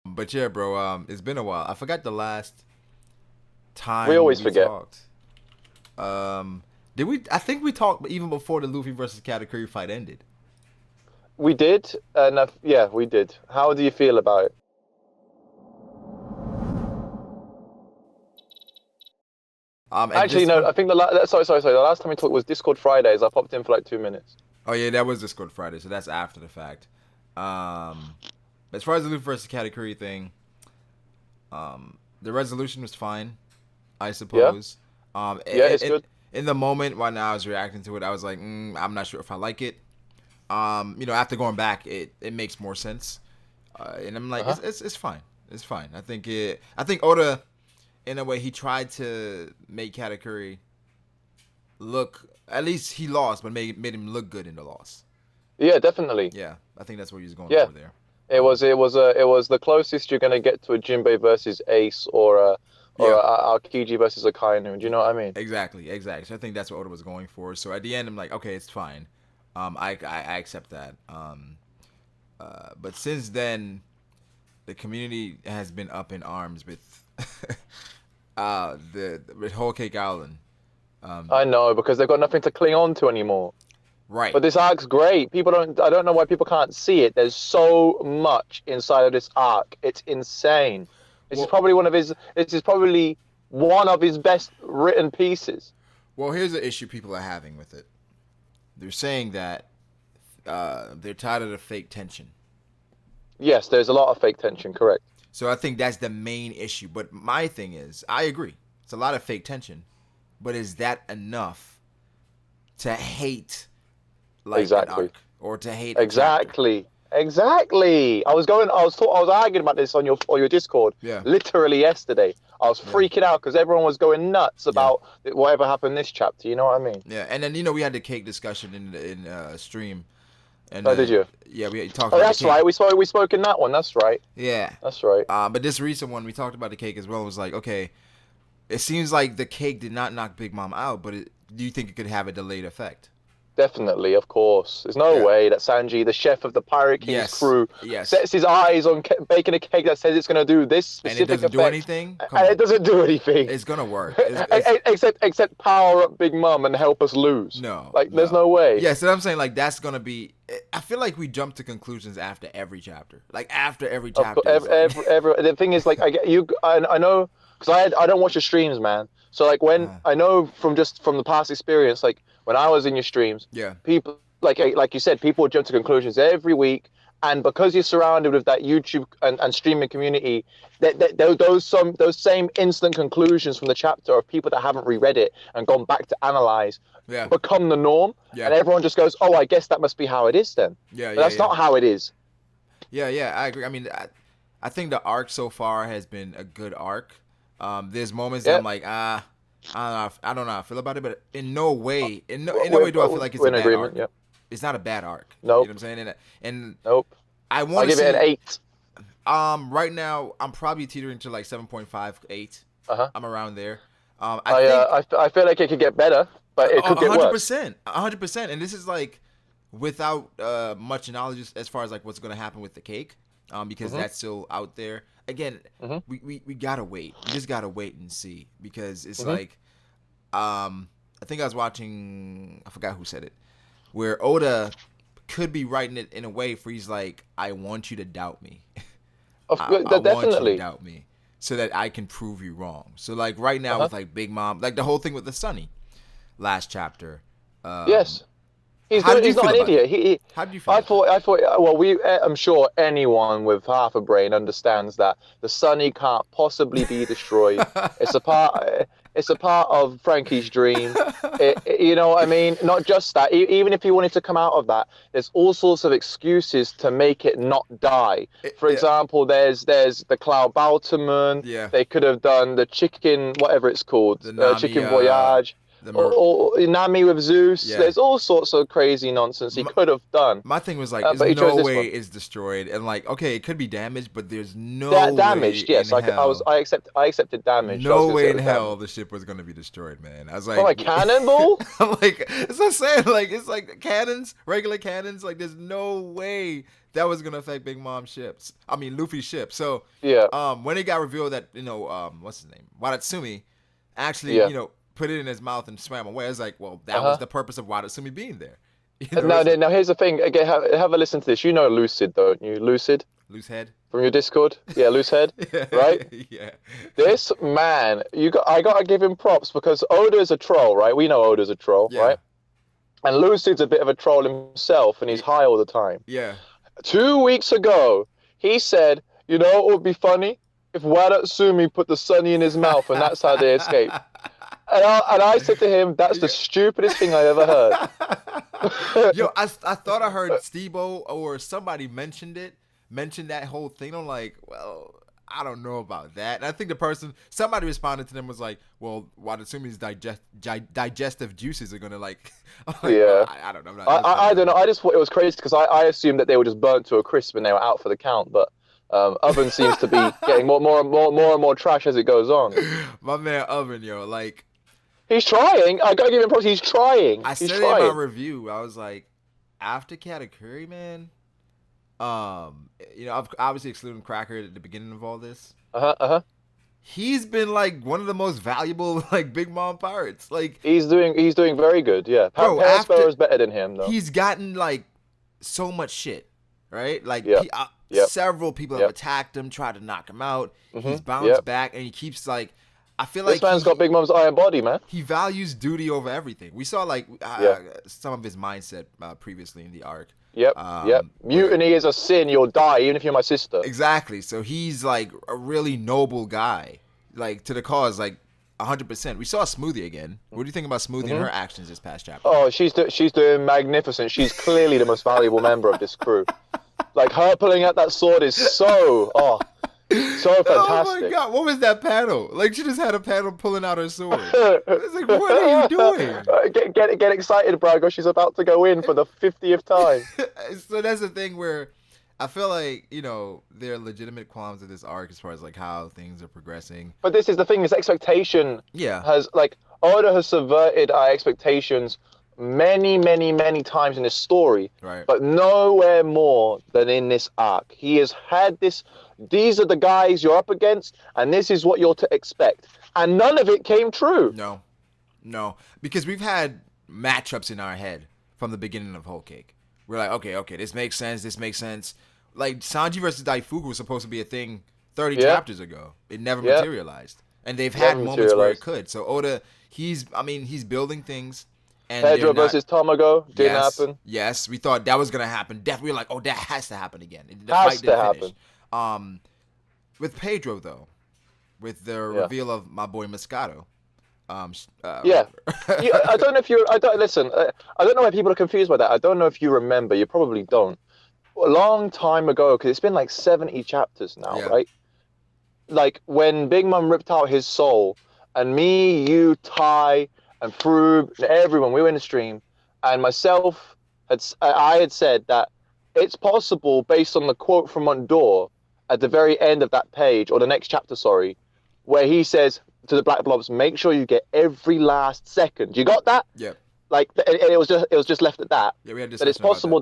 But yeah, bro. It's been a while. I forgot the last We time always we forget. talked. Um, did we? I think we talked even before the Luffy versus Katakuri fight ended. We did, and yeah, we did. How do you feel about it? At Actually, this no. point. I think sorry. The last time we talked was Discord Fridays. I popped in for like 2 minutes. Oh yeah, that was Discord Friday, so that's after the fact. Um, as far as the Luffy versus Katakuri thing, the resolution was fine, I Yeah, suppose. yeah, it's good. In the moment when I was reacting to it, I was like, I'm not sure if I like it. After going back, it makes more sense. And I'm like, Uh-huh. it's fine. It's fine. I think Oda, in a way, he tried to make Katakuri look. At least he lost, but made him look good in the loss. Yeah, definitely. Yeah, I think that's what he was going Yeah, for there. it was the closest you're gonna get to a Jinbei versus Ace or Yeah, a Aokiji versus a Kainu. Do you know what I mean? exactly. So I think that's what Oda was going for. So at the end, I'm like, okay, it's fine. I accept that. But since then, the community has been up in arms with the whole Cake Island. Um, I know because they've got nothing to cling on to anymore. right. But this arc's great. People don't. I don't know why people can't see it. There's so much inside of this arc. It's insane. Well, This is probably one of his best written pieces. here's the issue people are having with it. They're saying that they're tired of the fake tension. Yes, there's a lot of fake tension. Correct. So I think that's the main issue. But my thing is, I agree. It's a lot of fake tension. But is that enough to hate like an Exactly. arc or to hate a chapter? Exactly. Exactly. I was arguing about this on your Discord Yeah. literally yesterday. I was Yeah. freaking out because everyone was going nuts Yeah. about whatever happened this chapter. You know what I mean? Yeah. And then we had the cake discussion in stream, and Oh, did you? yeah, we talked Oh, about the that's cake. right. We spoke in that one. That's right. Yeah. That's right. But this recent one we talked about the cake as well. It was like, okay, it seems like the cake did not knock Big Mom out, but do you think it could have a delayed effect? Definitely, of course. There's no Yeah. way that Sanji, the chef of the Pirate King's Yes. crew, Yes. sets his eyes on baking a cake that says it's going to do this And it specific doesn't do effect, anything. Come and it on, doesn't do anything. it's gonna work. It's Except power up Big Mum and help us lose. no, Like, there's no. no way. Yeah, so I'm saying like that's gonna be. I feel like we jump to conclusions after every chapter. Like after every Of course, chapter is like, the thing is, like, I get you. I know because I don't watch your streams, man. So like when uh, I know from the past experience, like when I was in your streams, yeah, people like you said, people would jump to conclusions every week, and because you're surrounded with that YouTube and streaming community, those same instant conclusions from the chapter of people that haven't reread it and gone back to analyze yeah, become the norm, yeah, and everyone just goes, "Oh, I guess that must be how it is then." yeah, But yeah, that's yeah, not how it is. yeah. I agree. I mean, I think the arc so far has been a good arc. There's moments that Yeah, I'm like, I don't know how I feel about it, but in no way do I feel like it's we're a in bad agreement. arc. Yeah. It's not a bad arc. You know what I'm Nope. saying? And Nope. I I want to give it an see. 8. Right now I'm probably teetering to like 7.58. Uh-huh. I'm around there. I think I feel like it could get better, but it could a get hundred worse. percent, 100%, and this is like without much knowledge as far as like what's gonna happen with the cake, because Hmm. that's still out there. Again, Hmm. we gotta wait. We just gotta wait and see because it's Hmm. like, I think I was watching. I forgot who said it, where Oda could be writing it in a way where he's like, I want you to doubt me. I want you to Definitely. doubt me so that I can prove you wrong. So like right now Uh-huh. with like Big Mom, like the whole thing with the Sunny last chapter. Um, Yes. He's how good. did you He's not feel an about idiot. that? How did you feel about that? I thought. Well, I'm sure anyone with half a brain understands that the Sunny can't possibly be destroyed. It's a part. It's a part of Frankie's dream. You know what I mean? Not just that. Even if he wanted to come out of that, there's all sorts of excuses to make it not die. For Yeah, example, there's the Cloud Baltimore. yeah. They could have done the chicken, whatever it's called, The Nami, chicken voyage the Mer- or Nami with Zeus. yeah. There's all sorts of crazy nonsense he could have done, My thing was like, there's but he chose no this way one. it's destroyed, and like, okay, it could be damaged, but there's no That way damaged, in yes. hell, I accepted damaged. I was no gonna say way it in was hell damaged. the ship was gonna be destroyed, man. I was From like, a cannonball? I'm like, it's not saying like it's like cannons, regular cannons. Like, there's no way that was gonna affect Big Mom's ships. I mean, Luffy's ship. So, Yeah, when it got revealed that what's his name, Wadatsumi, actually, yeah. put it in his mouth and swam away. It's like, well, Uh that was huh. the purpose of Wadatsumi being there. Now, It's like now here's the thing. Again, have a listen to this. You know Lucid, don't you? Lucid loose head. from your Discord. Yeah, Loosehead. Yeah, Right. yeah, This man, I gotta give him props because Oda is a troll, right? We know Oda's a troll, yeah, right? And Lucid's a bit of a troll himself, and he's y- high all the time. yeah. 2 weeks ago, he said, "You know what would be funny if Wadatsumi put the sunny in his mouth, and that's how they escape." And I said to him, "That's the stupidest thing I ever heard." Yo, I thought I heard Stebo or somebody mentioned that whole thing. I'm like, well, I don't know about that. And I think somebody responded to them was like, well, Watatsumi's digestive juices are gonna like, I'm like, well, Yeah. I don't know. I don't know. I just thought it was crazy because I assumed that they were just burnt to a crisp and they were out for the count. But Oven seems to be getting more trash as it goes on. My man Oven, yo, like He's trying. I gotta give him props. He's trying. I He's said it in my trying. review. I was like, after Katakuri, man, obviously excluding Cracker at the beginning of all this, Uh-huh. Uh-huh. he's been like one of the most valuable like Big Mom pirates. Like, He's doing very good. Yeah. bro, Perisparrow after is better than him though. he's gotten like so much shit, right? Like, Yep. Yep. several people have Yep. attacked him, tried to knock him out. He's Mhm. bounced Yep. back, and he keeps like, I feel This like man's got Big Mom's iron body, man. he values duty over everything. We saw like Yeah. some of his mindset previously in the arc. Yep. Yep. Where- Mutiny is a sin. You'll die even if you're my sister. exactly. So he's like a really noble guy, like to the cause, like 100%. We saw Smoothie again. What do you think about Smoothie and her actions this past chapter? Oh, she's doing magnificent. She's clearly the most valuable member of this crew. Like her pulling out that sword is so so Oh fantastic. my god, what was that panel? Like she just had a panel pulling out her sword. It's like, what are you doing? Get excited, Brago. She's about to go in for the 50th time. So that's the thing where I feel like, there are legitimate qualms of this arc as far as like how things are progressing. But this is the thing: is expectation Yeah. has Oda has subverted our expectations many, many, many times in this story, Right. but nowhere more than in this arc. He has had this. These are the guys you're up against, and this is what you're to expect. And none of it came true. No. Because we've had matchups in our head from the beginning of Whole Cake. We're like, okay, this makes sense. Like Sanji versus Daifuku was supposed to be a thing 30 chapters ago. It never materialized. And they've had moments where it could. So Oda, he's building things. And Pedro versus Tomago didn't happen. Yes, we thought that was gonna happen. Definitely, we were like, oh, that has to happen again. The Has fight to didn't happen. finish. With Pedro though, with the reveal of my boy Moscato. Yeah, I don't know if you. I don't listen. I don't know why people are confused by that. I don't know if you remember. You probably don't. A long time ago, because it's been like 70 chapters now, right? Like when Big Mom ripped out his soul, and me, you, Ty, and Froob, and everyone, we were in the stream, and myself I had said that it's possible based on the quote from Mondor at the very end of that page, or the next chapter, sorry, where he says to the Black Blobs, make sure you get every last second. You got that? Yeah. Like, and it was just left at that. Yeah, we had that it's possible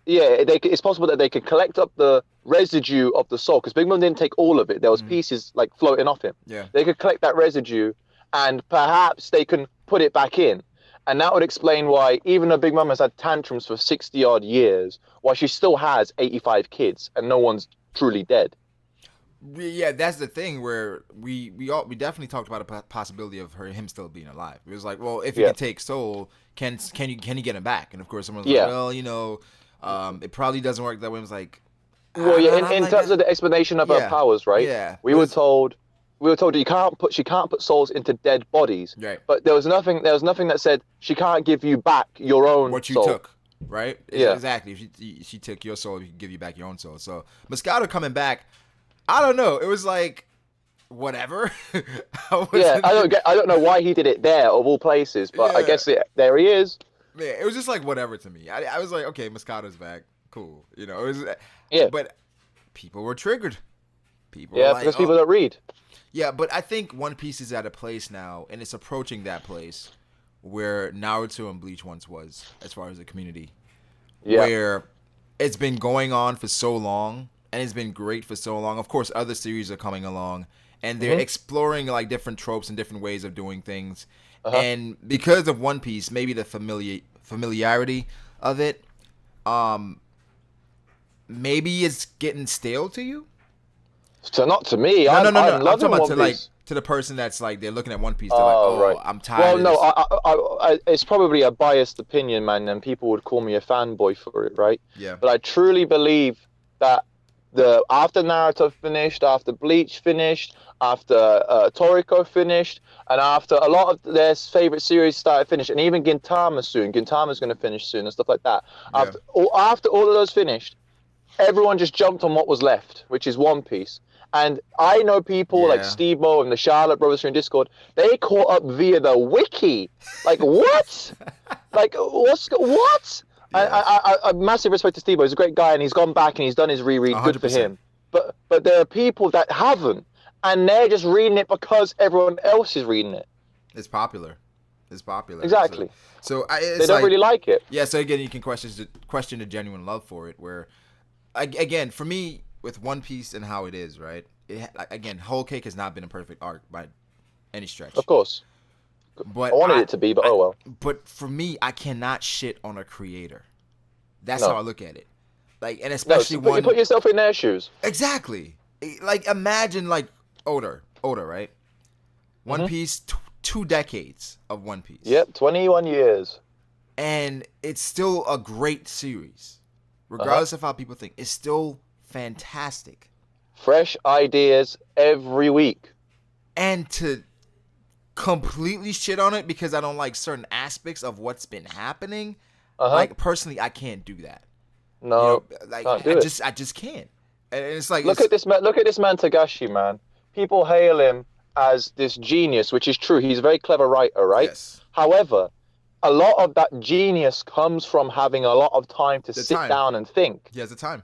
it's possible that they could collect up the residue of the soul, because Big Mom didn't take all of it. There was pieces like floating off him. Yeah. They could collect that residue, and perhaps they can put it back in. And that would explain why, even though Big Mom has had tantrums for 60 odd years, why she still has 85 kids and no one's truly dead. Yeah, that's the thing where we definitely talked about a possibility of him still being alive. It was like, well, if he can take Soul, can you get him back? And of course, someone's like, well, it probably doesn't work that way. It was like, well, in terms of the explanation of her powers, right? Yeah, we were told that she can't put souls into dead bodies. Right. But there was nothing that said she can't give you back your own what you soul. took. Right? Yeah. Exactly. If she took your soul, she can give you back your own soul. So Moscato coming back, I don't know. It was like, whatever. I don't know why he did it there of all places, but I guess there he is. Yeah, it was just like whatever to me. I was like, okay, Moscato's back, cool. It was but people were triggered. People were like, because people don't read. Yeah, but I think One Piece is at a place now, and it's approaching that place where Naruto and Bleach once was, as far as the community. Yeah. Where it's been going on for so long, and it's been great for so long. Of course, other series are coming along, and they're Hmm. exploring like different tropes and different ways of doing things. Uh-huh. And because of One Piece, maybe the familiarity of it, um, maybe it's getting stale to you. So not to me. No, I'm no, no, I'm no. I'm talking loving about One to like Piece. to the person that's like they're looking at One Piece. They're like, Oh, oh, right. I'm tired Well, of no, this. it's probably a biased opinion, man, and people would call me a fanboy for it, right? Yeah, But I truly believe that the after Naruto finished, after Bleach finished, after Toriko finished, and after a lot of their favorite series started finished, and even Gintama soon. Gintama's going to finish soon and stuff like that. yeah, After all of those finished, everyone just jumped on what was left, which is One Piece. And I know people like yeah, Steve-O and the Charlotte brothers from Discord. They caught up via the wiki. Like what? Like what's what? yeah. I massive respect to Steve-O. He's a great guy, and he's gone back and he's done his A reread. Good hundred for percent. him. But there are people that haven't, and they're just reading it because everyone else is reading it. It's popular. It's popular. Exactly. They It's don't like really like it. yeah. So again, you can question the genuine love for it. Where again, for me with One Piece and how it is, right? Again, Whole Cake has not been a perfect arc by any Of stretch. course, I But wanted it to be, but I, oh well. but for me, I cannot shit on a creator. That's how No, I look at it. Like, and no. especially So put you one put yourself in their shoes. exactly. Like, imagine like Oda, right? One Hmm. Piece, 2 decades of One Piece, Yep, 21 years. and it's still a great series, Uh-huh. regardless of how people think. It's still fantastic, Fresh ideas every week. and to completely shit on it because I don't like certain aspects of what's been happening. Uh-huh. Like personally, I can't do that. You know, No, like can't do it. I just can't. And it's like Look it's at this man. Look at this man Tagashi, man. People hail him as this genius, which is true. He's a very clever writer, right? yes, However, a lot of that genius comes from having a lot of time to the sit time down and think. he has the time.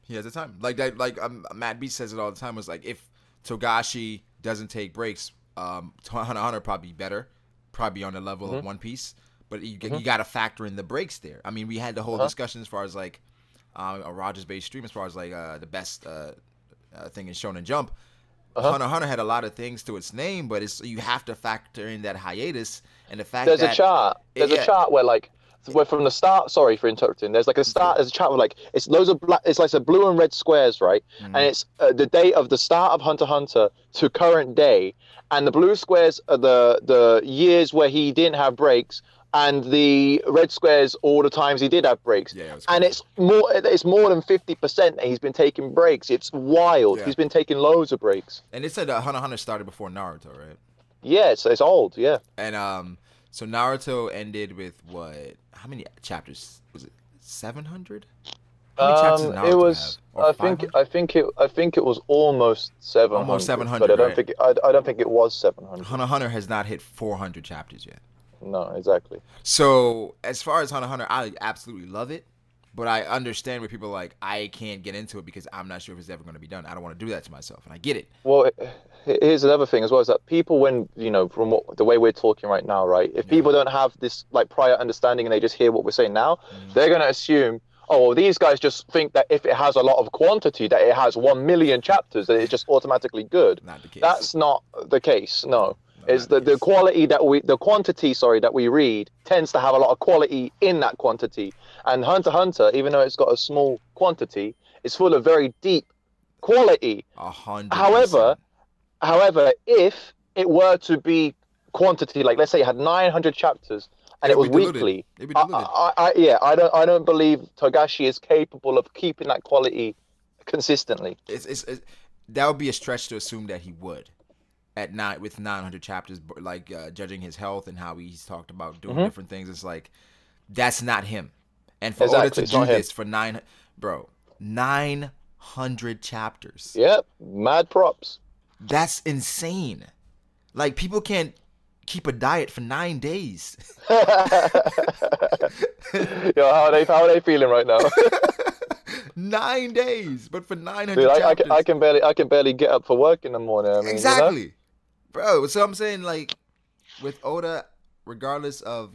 He has the time. Like that. Like Matt B says it all the time. Was like if Togashi doesn't take breaks, Hunter x Hunter probably be better, probably on the level of Hmm. One Piece. But Hmm. you got to factor in the breaks there. I mean, we had the whole Uh-huh. discussion as far as like a Rogers based stream as far as like the best thing in Shonen Jump. Uh-huh. Hunter x Hunter had a lot of things to its name, but it's you have to factor in that hiatus and the fact There's a that chart. There's a yeah, chart where like where from the start. Sorry for interrupting. There's like a it's good. start. There's a chart where like it's loads of black. It's like a blue and red squares, right? Mm-hmm. And it's the date of the start of Hunter x Hunter to current day. And the blue squares are the years where he didn't have breaks, and the red squares all the times he did have breaks. Yeah, it was And crazy. it's more than 50% that he's been taking breaks. It's wild. Yeah, He's been taking loads of breaks. and it said Hunter x Hunter started before Naruto, right? Yeah, it's old. Yeah. And so Naruto ended with what? How many chapters was it? 700? How many chapters does It Naruto have? was. Or 500? I think it was almost Almost 700, but 700, right? I don't think it was 700. Hunter x Hunter has not hit 400 chapters yet. No, exactly. So as far as Hunter x Hunter, I absolutely love it, but I understand where people are like, I can't get into it because I'm not sure if it's ever going to be done. I don't want to do that to myself, and I get it. Well, here's another thing as well is that people, when from the way we're talking right now, right? If Yeah. people don't have this like prior understanding and they just hear what we're saying now, Mhm. they're gonna assume, oh, well, these guys just think that if it has a lot of quantity, that it has 1 million chapters, that it's just automatically good. Not the case. That's not the case. No. No, Is not the case. quality the quantity, sorry, that we read tends to have a lot of quality in that quantity. And Hunter x Hunter, even though it's got a small quantity, is full of very deep quality. 100%. However, if it were to be quantity, like let's say it had 900 chapters and it It'll was be diluted. weekly, It'll be diluted. I don't believe Togashi is capable of keeping that quality consistently. It's that would be a stretch to assume that he would at night with 900 chapters, like judging his health and how he's talked about doing Mhm. different things. It's like that's not him. And for Oda Exactly, to it's do not him. this for 900 chapters, Yep, mad props. that's insane. Like people can't keep a diet for 9 days. Yo, how are they feeling right now? 9 days, but for 900 Dude, chapters. I can barely get up for work in the morning. I mean, Exactly, bro. So I'm saying like with Oda, regardless of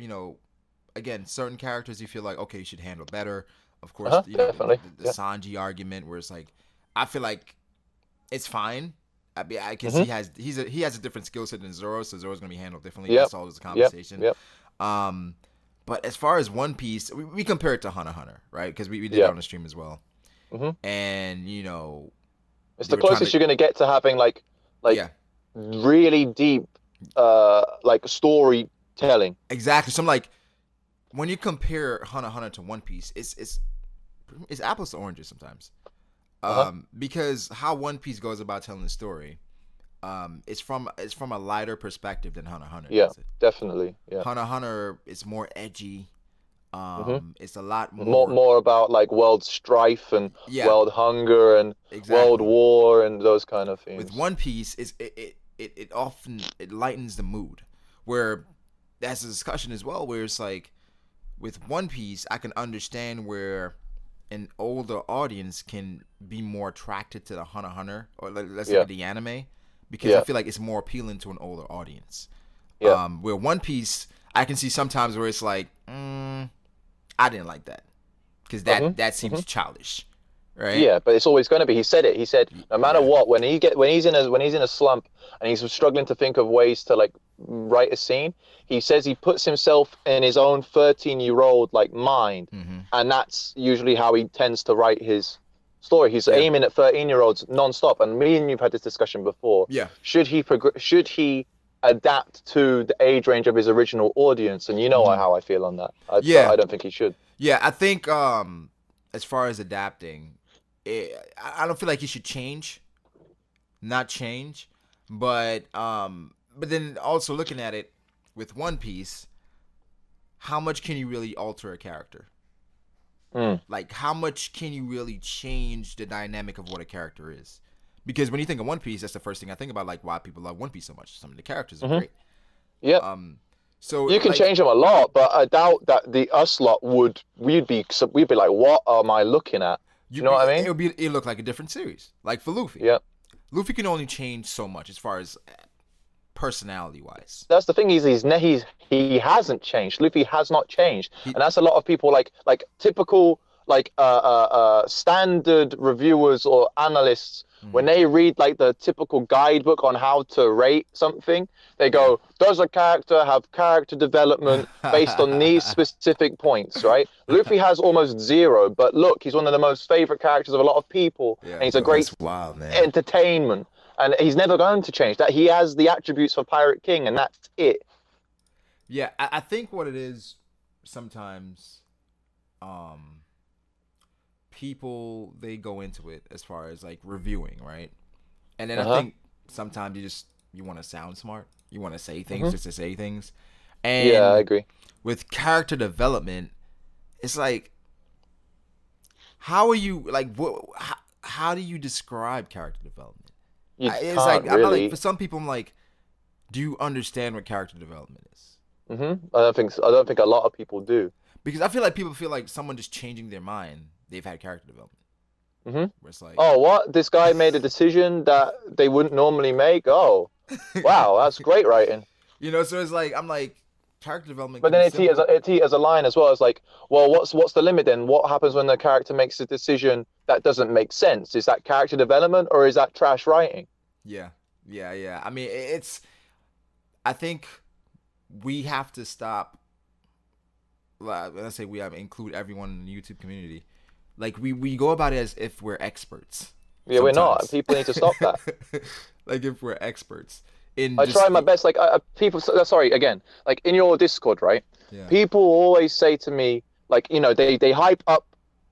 again certain characters you feel like okay you should handle better. Of course, Definitely. the Yeah. Sanji argument where it's like, I feel like it's fine. I mean, because Mm-hmm. he has a different skill set than Zoro, so Zoro's gonna be handled differently. Yep. That's all. As a Yep. conversation. Yep. Um, but as far as One Piece, we compare it to Hunter x Hunter, right? Because we did it Yeah. on the stream as well, Mm-hmm. and It's they the were trying closest to, you're gonna get to having like yeah, really deep like storytelling. exactly. So I'm like, when you compare Hunter x Hunter to One Piece, it's apples to oranges sometimes. Uh-huh. Because how One Piece goes about telling the story, it's from a lighter perspective than Hunter x Hunter Yeah, does it. definitely. Yeah. Hunter x Hunter is more edgy. Mm-hmm. It's a lot More more. more about like world strife and Yeah, world hunger and world exactly. war and those kind of With themes. One Piece, it often it lightens the mood. Where that's a discussion as well. Where it's like with One Piece, I can understand where an older audience can be more attracted to the Hunter x Hunter, or let's look Yeah. at the anime, because I Yeah. feel like it's more appealing to an older audience. Yeah. Where One Piece, I can see sometimes where it's like, I didn't like that because Mm-hmm. that Mm-hmm. seems childish, right? Yeah, but it's always going to be. He said it. He said no matter Yeah, what, when he's in a slump and he's struggling to think of ways to like write a scene, he says he puts himself in his own 13-year-old like mind, mm-hmm. and that's usually how he tends to write his story. He's Yeah, aiming at 13-year-olds non-stop. And me and you've had this discussion before. yeah, Should he adapt to the age range of his original audience? And you know mm-hmm. how I feel on that. Yeah, I don't think he should. yeah. I think as far as adapting, I don't feel like he should change, not change, but then also looking at it with One Piece, how much can you really alter a character? Mm. Like, how much can you really change the dynamic of what a character is? Because when you think of One Piece, that's the first thing I think about, like why people love One Piece so much. Some of the characters are Mm-hmm. great. Yep. Um, so You can like change them a lot, but I doubt that the us lot would. We'd be like, what am I looking at? Do you know what I mean? it look like a different series. Like for Luffy, Yeah. Luffy can only change so much as far as personality wise. That's the thing. He hasn't changed. Luffy has not changed, He, and that's a lot of people like typical like standard reviewers or analysts. When mm, they read like the typical guidebook on how to rate something, they yeah. go, "Does a character have character development based on these specific points?" Right? Luffy has almost zero, but look, he's one of the most favorite characters of a lot of people, Yeah, and he's a yo, great that's wild, man. entertainment, and he's never going to change that. He has the attributes for Pirate King, and that's it. Yeah, I think what it is sometimes, um, people they go into it as far as like reviewing, right? And then I Uh-huh. think sometimes you want to sound smart, you want to say things Hmm. just to say things, Yeah, I and agree. with character development, it's like how are you like what? How do you describe character development? You It's can't like I'm not like for really. some people I'm like, do you understand what character development is? I don't think a lot of people do. Because I feel like people feel like someone just changing their mind, they've had character development. Hmm. Where it's like, Oh, what? This guy made a decision that they wouldn't normally make. Oh, wow, that's great writing. so it's like I'm like, character development But can be then simple. it teeters a line as well. It's like, well, what's the limit then? What happens when the character makes a decision that doesn't make sense? Is that character development or is that trash writing? Yeah, yeah, yeah. I mean, it's. I think we have to stop. Let's say we have include everyone in the YouTube community. Like we go about it as if we're experts. Yeah, we're not. Sometimes, People need to stop that. like if we're experts in I try just my best. Like people, sorry again. Like in your Discord, right? yeah, People always say to me, like they hype up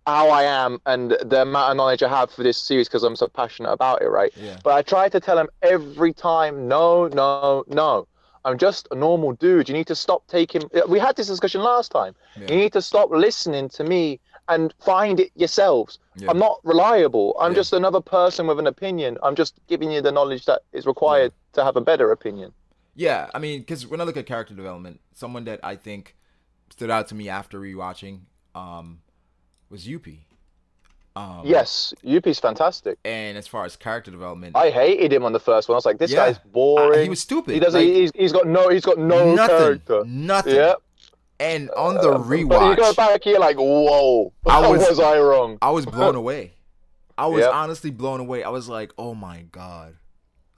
how I am and the amount of knowledge I have for this series because I'm so passionate about it, right? yeah, But I try to tell them every time, no, no, no. I'm just a normal dude. You need to stop taking. We had this discussion last time. yeah, You need to stop listening to me and find it yourselves. yeah, I'm not reliable. I'm yeah, just another person with an opinion. I'm just giving you the knowledge that is yeah. required to have a better opinion. Yeah, I mean, because when I look at character development, someone that I think stood out to me after rewatching was Yuppie. Um, Yes, Yuppie's fantastic. and as far as character development, I hated him on the first one. I was like, this yeah, guy's he boring. was stupid. Like He's got no nothing, character. nothing. Yeah. And on the But you go rewatch, back, you're like, whoa, I was was I wrong? I was blown away. I was Yep, honestly blown away. I was like, oh my god,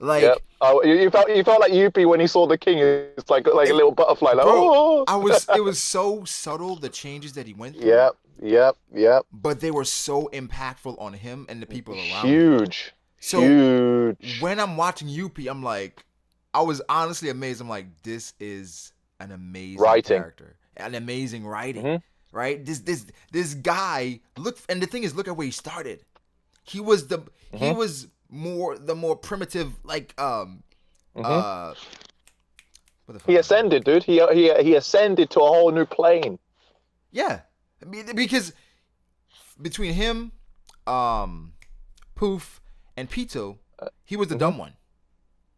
yep. like, Oh, you felt like Yuppie when he saw the king. It's like a it, little butterfly, like bro. oh. It was so subtle the changes that he went through, Yep, yep, yep. but they were so impactful on him and the people around him. Huge, So huge. when I'm watching Yuppie, I'm like, I was honestly amazed. I'm like, this is an amazing Writing. character, an amazing writing, Hmm. right? This guy look, and the thing is, look at where he started. He Hmm. was more primitive, like Hmm. uh what the He fuck is it? ascended, dude. He ascended to a whole new plane. Yeah, I mean, because between him, um, Poof, and Pito, he was the Hmm. dumb one.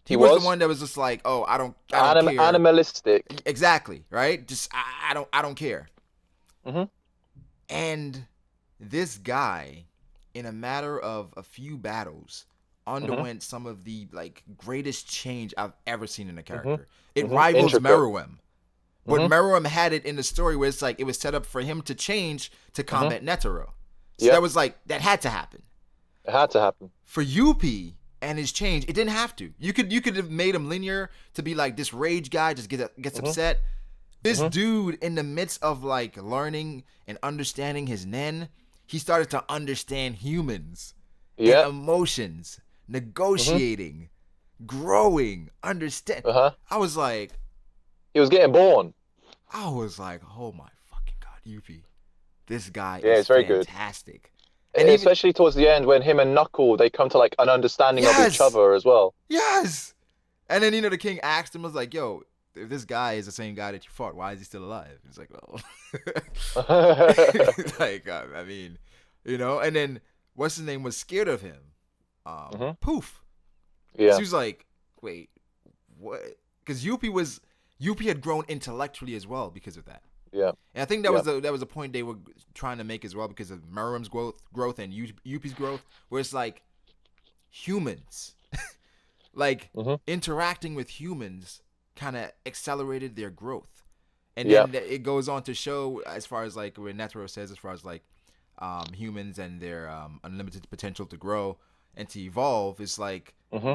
He He was the was one that was just like, oh, I don't care. animalistic. Exactly, right? Just I don't care. Hmm. And this guy, in a matter of a few battles, Hmm. underwent some of the like greatest change I've ever seen in a Hmm. character. It Hmm. rivals Intricate. Meruem. But Hmm. Meruem had it in the story where it's like it was set up for him to change to Hmm. combat Netero. So that Yep. was like that had to happen. It had to happen. For Yuppie and his change, it didn't have to. You could have made him linear to be like this rage guy just gets Hmm. upset. This Hmm. dude in the midst of like learning and understanding his nen, he started to understand humans and Yeah. emotions, Hmm. negotiating, growing, understand. Uh-huh. I was like, He was getting born. oh my fucking god, Yuppie, this guy Yeah, is it's very good. fantastic. And even Especially towards the end when him and Knuckle they come to like an understanding of each yes, other as well. yes. And then the king asked him, was like, yo, if this guy is the same guy that you fought, why is he still alive? He's like, well, like I mean, and then what's his name was scared of him, Hmm. Poof. So Yeah. he was like, wait, what? Because Yuppie had grown intellectually as well because of that. Yeah. And I think Yeah. that was a point they were trying to make as well because of Merrim's growth and Yuppie's growth, where it's like humans, like Hmm. interacting with humans, kind of accelerated their growth. And Yeah. then it goes on to show, as far as like where Netero says, as far as like humans and their unlimited potential to grow and to evolve, is like Hmm.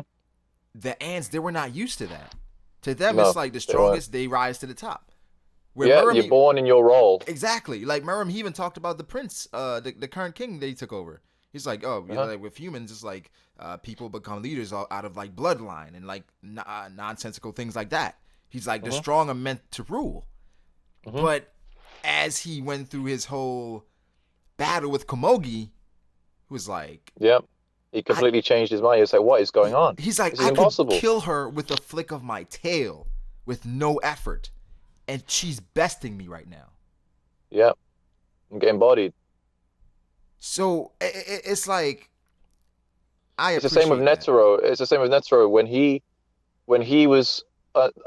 the ants, they were not used to that. To them, it's No, like the they weren't. strongest, they rise to the top. Where Yeah, you're Merum, born in your role. exactly, like Merum, he even talked about the prince, the current king that he took over. He's like, oh, Uh-huh. like with humans, it's like people become leaders out of like bloodline and like nonsensical things like that. He's like, the Hmm. strong are meant to rule. Hmm. But as he went through his whole battle with Komogi, he was like, Yeah. He I, completely changed his mind. He was like, what is going on? he's like, This is I could impossible. kill her with a flick of my tail with no effort, and she's besting me right now. Yeah. I'm getting bodied. So it's like I It's the same with appreciate that. Netero. It's the same with Netero when he was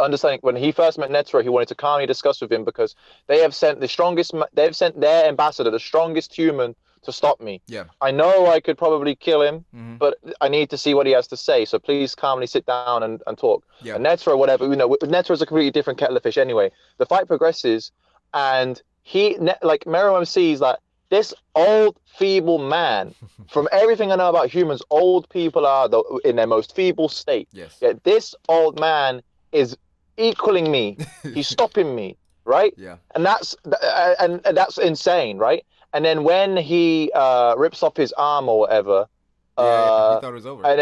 understanding when he first met Netero, he wanted to calmly discuss with him because they've sent their ambassador, the strongest human, to stop me. Yeah. I know I could probably kill him, Mm-hmm. but I need to see what he has to say. So please calmly sit down and talk. Yeah. And Netero, whatever, Netero is a completely different kettle of fish anyway. The fight progresses, and like Meruem sees that this old feeble man, from everything I know about humans, old people are in their most feeble state. Yes. Yet this old man is equaling me. He's stopping me, right? Yeah. And that's insane, right? And then when he rips off his arm or whatever, Yeah. He thought it was over. and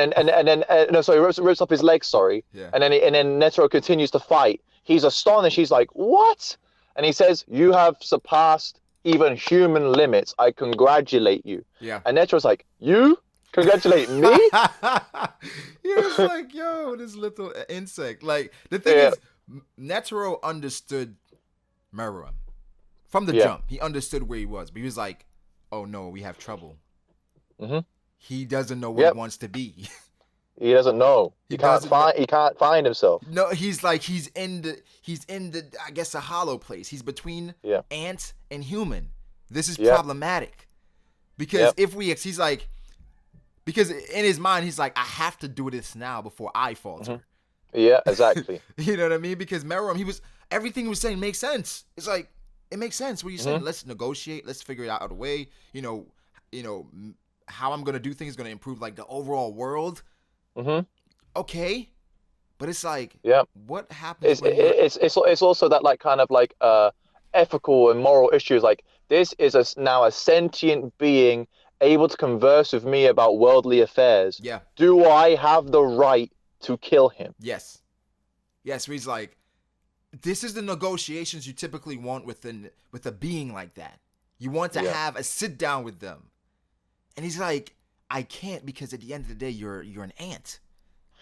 then no, sorry, rips off his leg. Sorry, Yeah. and then Netero continues to fight. He's astonished. He's like, "What?" And he says, "You have surpassed even human limits. I congratulate you." Yeah. And Netero's like, "You congratulate me?" He was like, yo, this little insect. Like, the thing Yeah. is, Netero understood Meruem. From the Yeah. jump, he understood where he was. But he was like, oh no, we have trouble. Mhm. He doesn't know what Yep. he wants to be. He doesn't know. He He can't doesn't find. He can't find himself. No, he's like he's in the I guess a hollow place. He's between Yeah. ant and human. This is Yeah. problematic. Because Yep. if he's like, because in his mind he's like, I have to do this now before I falter. Yeah, exactly. You know what I mean? Because Meruem, everything he was saying makes sense. It's like, it makes sense what you're saying. Let's negotiate. Let's figure it out a way. How I'm gonna do things is gonna improve like the overall world. Mm-hmm. Okay, but it's like, Yeah. what happens It's when you're it's also that like kind of like ethical and moral issues. Like this is now a sentient being able to converse with me about worldly affairs. yeah, Do I have the right to kill him? yes, yes. Where he's like, this is the negotiations you typically want with a being like that. You want to Yeah. have a sit down with them, and he's like, I can't because at the end of the day, you're an ant.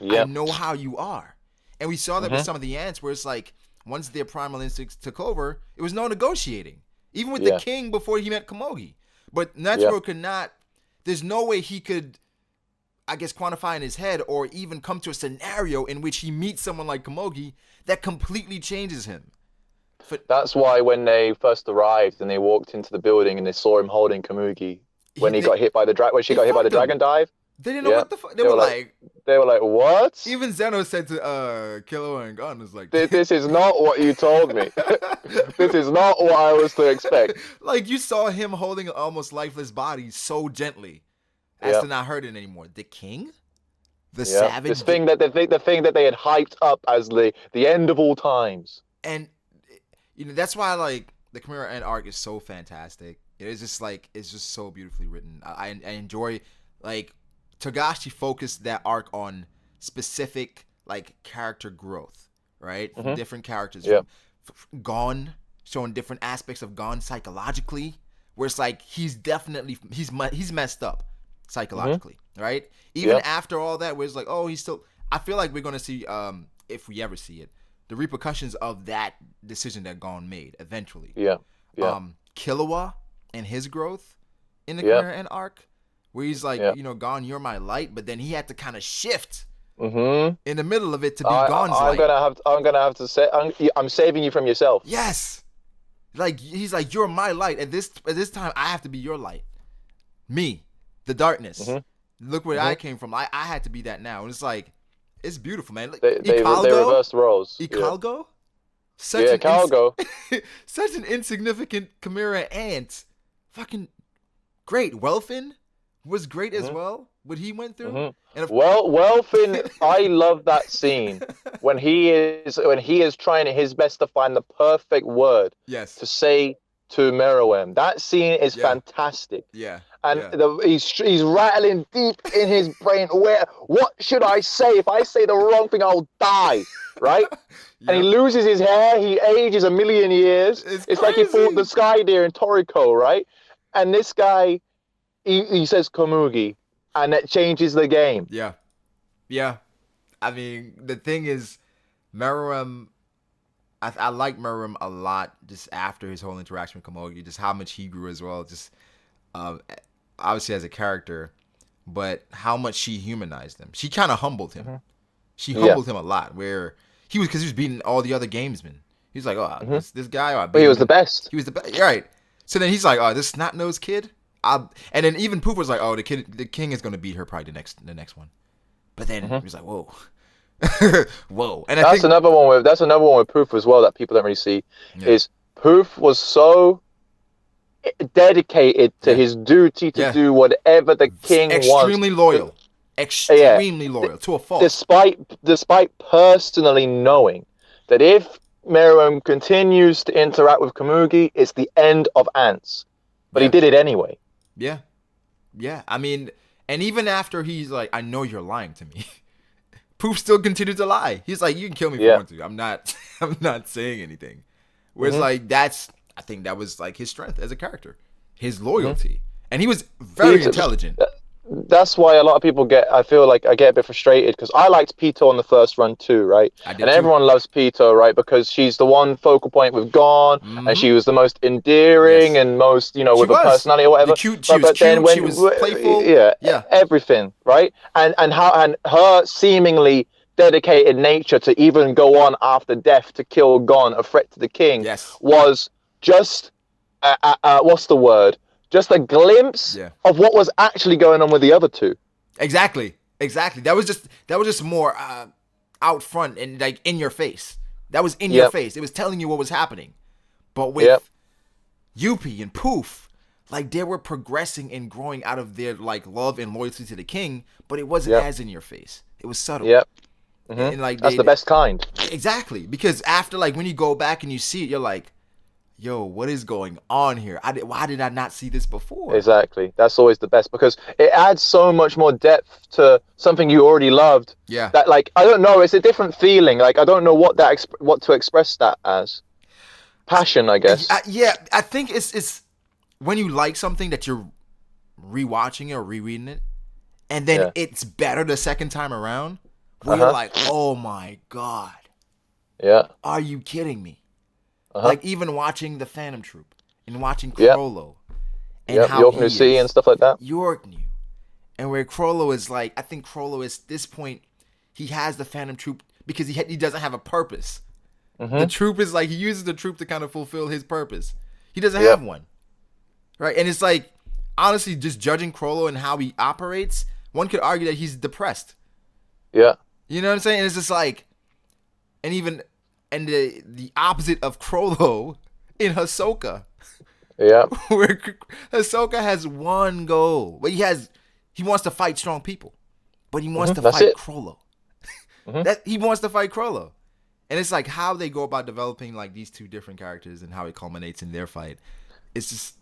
I Yeah. know how you are. And we saw that with some of the ants where it's like once their primal instincts took over, it was no negotiating. Even with the Yeah. king before he met Komogi. But Yeah. Netero could not, there's no way he could, I guess, quantify in his head or even come to a scenario in which he meets someone like Komogi that completely changes him. That's why when they first arrived and they walked into the building and they saw him holding Kamugi when he got hit by the when she it got hit by the fucked them. dragon dive. They didn't know Yeah. what the fuck. They were like, what? even Zeno said to Killua and Gon was like, This is not what you told me. This is not what I was to expect. Like you saw him holding an almost lifeless body so gently as to not hurt it anymore. The king, the savage, this thing that the thing that they had hyped up as the end of all times. And that's why like the Chimera Ant arc is so fantastic. It is just like it's just so beautifully written. I enjoy like Togashi focused that arc on specific like character growth, right? From different characters. Yeah. From Gon, showing different aspects of Gon psychologically, where it's like he's messed up psychologically, right? Even after all that, where it's like, oh, he's still. I feel like we're gonna see, if we ever see it, the repercussions of that decision that Gon made eventually. Yeah. Yeah. Killua and his growth in the Chimera Ant arc, where he's like, Gon, you're my light, but then he had to kind of shift in the middle of it to be Gon's light. I'm gonna have to say, I'm saving you from yourself. Yes, like he's like, you're my light. At this time, I have to be your light. Me, the darkness. Look where I came from. I had to be that now, and it's like, it's beautiful, man. Like, they reversed roles. Icalgo, Calgo. Such an insignificant Chimera ant. Fucking great. Welfin was great as well. What he went through. And Welfin, I love that scene when he is trying his best to find the perfect word to say to Meruem. That scene is fantastic. Yeah. And he's rattling deep in his brain. What should I say? If I say the wrong thing, I'll die. Right? And he loses his hair. He ages a million years. It's like he fought the Sky Deer in Toriko, right? And this guy, he says Komugi, and that changes the game. Yeah. Yeah. I mean, the thing is, Meruem, I like Meruem a lot just after his whole interaction with Komugi, just how much he grew as well. Just obviously as a character, but how much she humanized him. She kind of humbled him. She humbled him a lot, where he was beating all the other gamesmen. He's like, oh, this guy. But he was the best. He was the best. Right. So then he's like, oh, this snot-nosed kid. And then even Poop was like, oh, the king is gonna beat her probably the next one. But then he was like, whoa, whoa. And that's another one with Poof as well that people don't really see. Is Poof was so dedicated to his duty to do whatever the king wants. Extremely loyal. Extremely loyal to a fault. Despite personally knowing that if Meruem continues to interact with Komugi, it's the end of ants. But he did it anyway. Yeah. Yeah. I mean, and even after he's like, I know you're lying to me. Poof still continued to lie. He's like, you can kill me if you want to. I'm not saying anything. Whereas like I think that was like his strength as a character. His loyalty. And he was very intelligent. That's why a lot of people I feel like I get a bit frustrated because I liked Pito on the first run too, right? And everyone loves Pito, right? Because she's the one focal point with Gon, and she was the most endearing and most, with a personality or whatever. She was playful. Yeah, everything, right? And her seemingly dedicated nature to even go on after death to kill Gon, a threat to the king, was just what's the word? Just a glimpse of what was actually going on with the other two. Exactly. That was just more out front and like in your face. That was in your face. It was telling you what was happening. But with Yuppie and Poof, like they were progressing and growing out of their like love and loyalty to the king, but it wasn't Yep. as in your face. It was subtle. Yep. And like That's the best kind. exactly, because after like when you go back and you see it, you're like, yo, what is going on here? Why did I not see this before? Exactly. That's always the best because it adds so much more depth to something you already loved. Yeah. That like I don't know, it's a different feeling. Like I don't know what to express that as. Passion, I guess. Yeah, I think it's when you like something that you're rewatching it or rereading it, and then Yeah. it's better the second time around, where you're like, oh my god, Yeah. are you kidding me? Uh-huh. Like even watching the Phantom Troop and watching Yep. Crollo and Yep. how York he New Sea is and stuff like that. York New, and where Crollo is like, I think Crollo is this point, he has the Phantom Troop because he doesn't have a purpose. The troop is like he uses the troop to kind of fulfill his purpose. He doesn't have one, right? And it's like honestly, just judging Crollo and how he operates, one could argue that he's depressed. Yeah. You know what I'm saying? And it's just like, and even and the opposite of Crollo in Hisoka, Yeah. where Hisoka has one goal, but he wants to fight strong people, but he wants to That's fight it. Crollo. That he wants to fight Crollo. And it's like how they go about developing like these two different characters and how it culminates in their fight. It's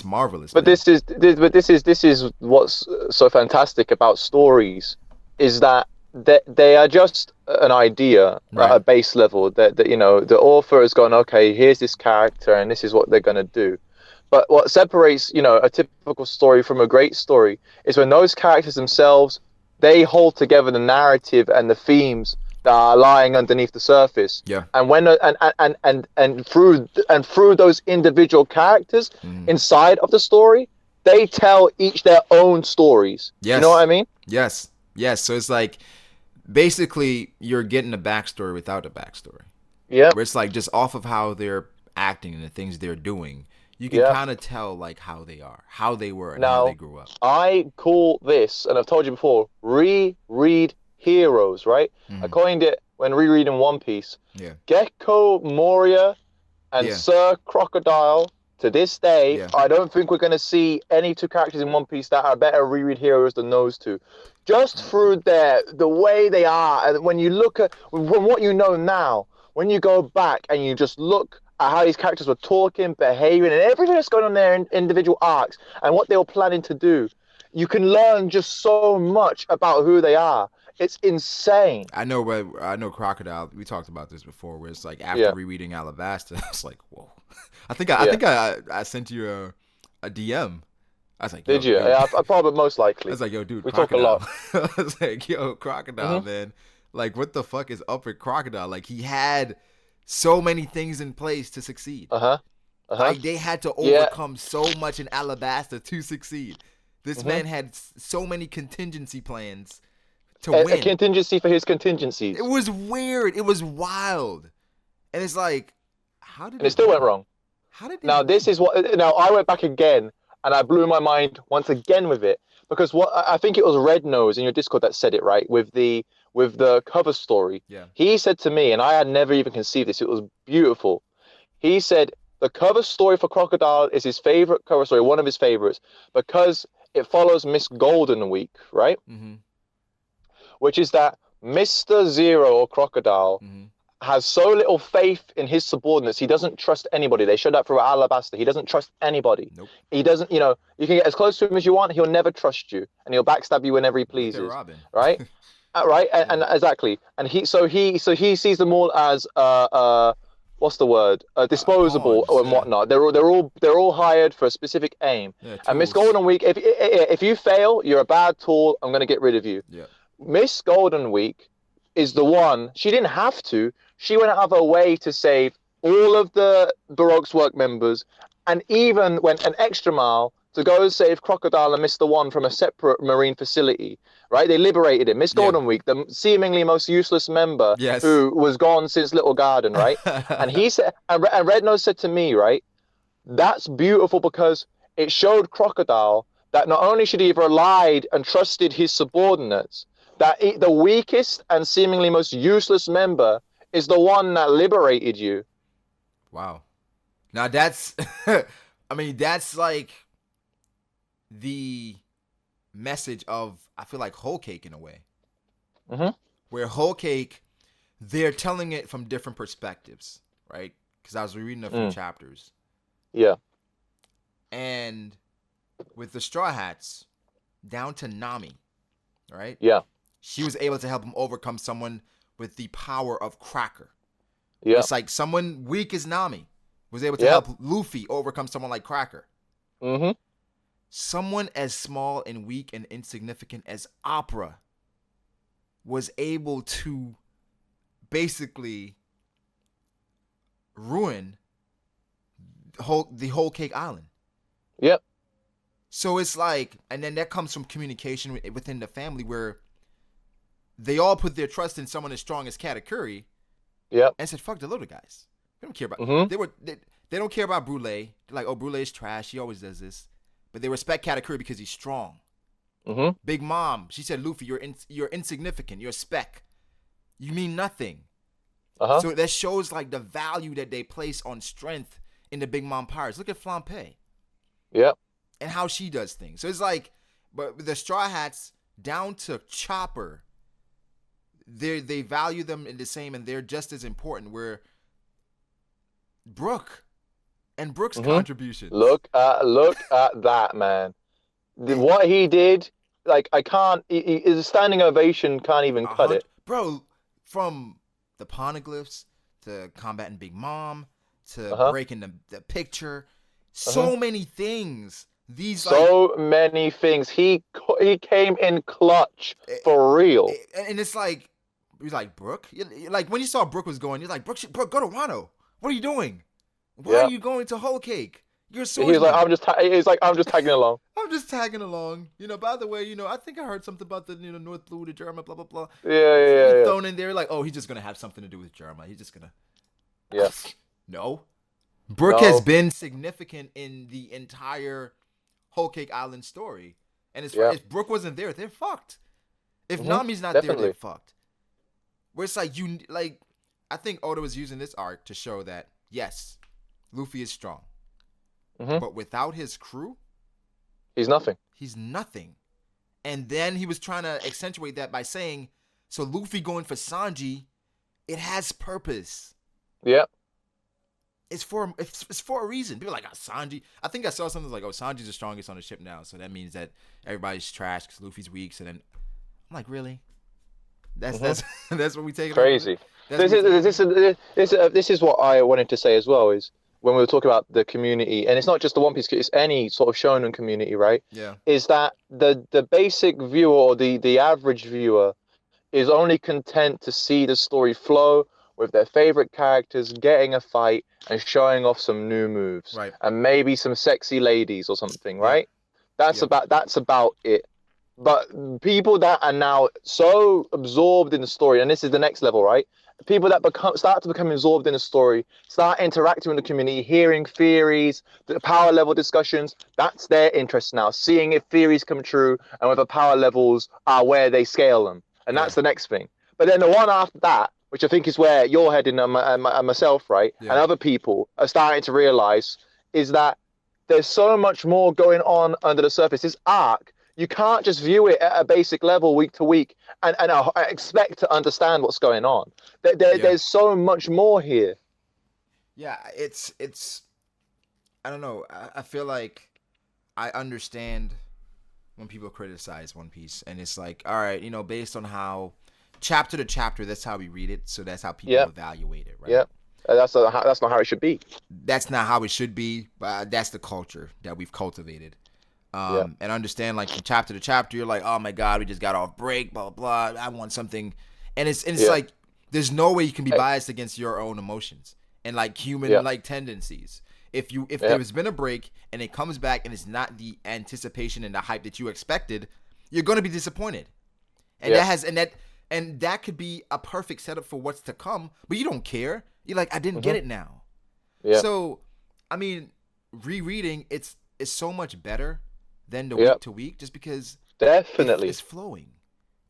marvelous. But man. this is what's so fantastic about stories is that they are just an idea Right. at a base level that you know the author has gone, okay, here's this character and this is what they're going to do. But what separates, you know, a typical story from a great story is when those characters themselves, they hold together the narrative and the themes that are lying underneath the surface. Yeah. And when and through those individual characters inside of the story, they tell each their own stories. Yes. You know what I mean? Yes. So it's like basically you're getting a backstory without a backstory. Yeah. Where it's like just off of how they're acting and the things they're doing, you can kind of tell like how they are, how they were, and how they grew up. I call this, and I've told you before, reread heroes, right? I coined it when rereading One Piece. Yeah. Gecko Moria and Sir Crocodile, to this day, I don't think we're going to see any two characters in One Piece that are better reread heroes than those two. Just through the way they are, and when you look at, from what you know now, when you go back and you just look at how these characters were talking, behaving, and everything that's going on there in individual arcs, and what they were planning to do, you can learn just so much about who they are. It's insane. I know Crocodile. We talked about this before, where it's like after rereading Alabasta, I was like, whoa. I think I sent you a DM. I was like, did you? Yeah, I probably most likely. I was like, yo, dude, we Crocodile. talk a lot. I was like, yo, Crocodile, man. Like, what the fuck is up with Crocodile? Like, he had so many things in place to succeed. Like, they had to overcome so much in Alabasta to succeed. This man had so many contingency plans to win. A contingency for his contingencies. It was weird. It was wild. And it's like, how did it still went wrong? How did now this is what now I went back again and I blew my mind once again with it because what I think it was Red Nose in your Discord that said it, right, with the cover story. Yeah. He said to me, and I had never even conceived this, it was beautiful. He said the cover story for Crocodile is his favorite cover story, one of his favorites, because it follows Miss Golden Week, right? Which is that Mr. Zero or Crocodile has so little faith in his subordinates. He doesn't trust anybody. They showed that through Alabasta. He doesn't trust anybody. Nope. He doesn't, you know, you can get as close to him as you want. He'll never trust you and he'll backstab you whenever he pleases. Robin. Right? Right. And exactly. And he sees them all as, what's the word? Disposable pawns, and whatnot. They're all hired for a specific aim. And Miss Golden Week, if you fail, you're a bad tool. I'm going to get rid of you. Yeah. Miss Golden Week is the one. She didn't have to. She went out of her way to save all of the Baroque's work members, and even went an extra mile to go save Crocodile and Mr. One from a separate marine facility. Right? They liberated him. Miss Golden Week, the seemingly most useless member who was gone since Little Garden. Right? And he said, and Red Nose said to me, right, that's beautiful because it showed Crocodile that not only should he have relied and trusted his subordinates, that the weakest and seemingly most useless member is the one that liberated you. Wow. Now that's I mean, that's like the message of, I feel like, Whole Cake in a way, Hmm. where Whole Cake, they're telling it from different perspectives, right? Because I was reading a few Mm. chapters, Yeah. and with the Straw Hats, down to Nami, right? Yeah. She was able to help him overcome someone with the power of Cracker. Yeah. It's like someone weak as Nami was able to Yeah. help Luffy overcome someone like Cracker. Hmm. Someone as small and weak and insignificant as Opera was able to basically ruin the whole Cake Island. Yep. So it's like, and then that comes from communication within the family where they all put their trust in someone as strong as Katakuri Yep. and said, "Fuck the little guys. They don't care about." Hmm. They don't care about Brule. They're like, "Oh, Brule's trash. He always does this," but they respect Katakuri because he's strong. Hmm. Big Mom, she said, "Luffy, you're insignificant. You're a speck. You mean nothing." Uh-huh. So that shows like the value that they place on strength in the Big Mom pirates. Look at Flampe Yep. and how she does things. So it's like, but the Straw Hats down to Chopper, they value them in the same, and they're just as important. Where Brooke and Brooke's Hmm. contributions, Look at that, man. it, What he did, like I can't. Is a standing ovation. Can't even a cut hundred, it. bro, from the poneglyphs to combating Big Mom to Uh-huh. breaking the picture, Uh-huh. so many things. These like, So many things. He came in clutch it, for real. and it's like, you're like, Brooke, like when you saw Brooke was going, you're like, Brooke, go to Wano. What are you doing? Why are Yeah. you going to Whole Cake? You're a He was like, swordsman. he's like, I'm just tagging along. I'm just tagging along. By the way, I think I heard something about the North Blue to German, blah blah blah. Yeah, yeah, You yeah, thrown in there like, oh, he's just gonna have something to do with German. He's just gonna. yeah. No. Brooke has No. been significant in the entire Whole Cake Island story, and as far Yeah. if Brooke wasn't there, they're fucked. If Hmm. Nami's not there, they're Definitely. fucked. Where it's like I think Oda was using this arc to show that yes, Luffy is strong, Hmm. but without his crew, He's nothing. he's nothing. And then he was trying to accentuate that by saying, so Luffy going for Sanji, it has purpose. Yeah. It's for a reason. People are like, oh, Sanji. I think I saw something like, oh, Sanji's the strongest on the ship now, so that means that everybody's trash because Luffy's weak. So then I'm like, really? That's Hmm. that's that's what we take away from it. Crazy. That's what This we is take away from this it. is this is what I wanted to say as well. Is when we were talking about the community, and it's not just the One Piece, it's any sort of shonen community, right? Yeah, Is that the basic viewer or the average viewer is only content to see the story flow with their favorite characters getting a fight and showing off some new moves right. and maybe some sexy ladies or something, Yep, right? That's yep. about it. But people that are now so absorbed in the story, and this is the next level, right? People that start to become absorbed in the story, start interacting with the community, hearing theories, the power level discussions. That's their interest now, seeing if theories come true and whether power levels are where they scale them. And Yeah, that's the next thing. But then the one after that, which I think is where you're heading and myself, right, and yeah, other people are starting to realize, is that there's so much more going on under the surface. This arc, you can't just view it at a basic level week to week and expect to understand what's going on. yeah, There's so much more here. yeah. It's. I don't know. I feel like I understand when people criticize One Piece, and it's like, all right, based on how chapter to chapter, that's how we read it, so that's how people Yeah, evaluate it, right? yeah. That's not how it should be. That's not how it should be, but that's the culture that we've cultivated. Yeah. And understand, like, from chapter to chapter, you're like, oh my god, we just got off break, blah blah blah. I want something, and it's Yeah. like there's no way you can be Hey, biased against your own emotions and like human yeah. like tendencies. If Yeah. there's been a break and it comes back and it's not the anticipation and the hype that you expected, you're gonna be disappointed. And Yeah. that could be a perfect setup for what's to come, but you don't care. You're like, I didn't get Hmm. it now. Yeah. So, I mean, rereading it's so much better than the Yeah. week to week, just because Definitely. it's flowing.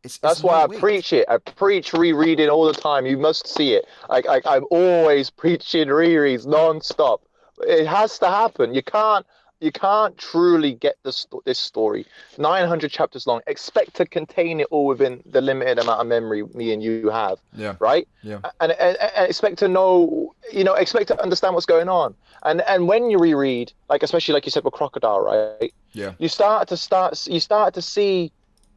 It's That's no why I weight. preach it. I preach rereading all the time. You must see it. I'm always preaching rereads non-stop. It has to happen. You can't truly get this story 900 chapters long. Expect to contain it all within the limited amount of memory me and you have, Yeah. right? Yeah. And expect to know, expect to understand what's going on. And when you reread, like especially like you said with Crocodile, right? Yeah. You start to see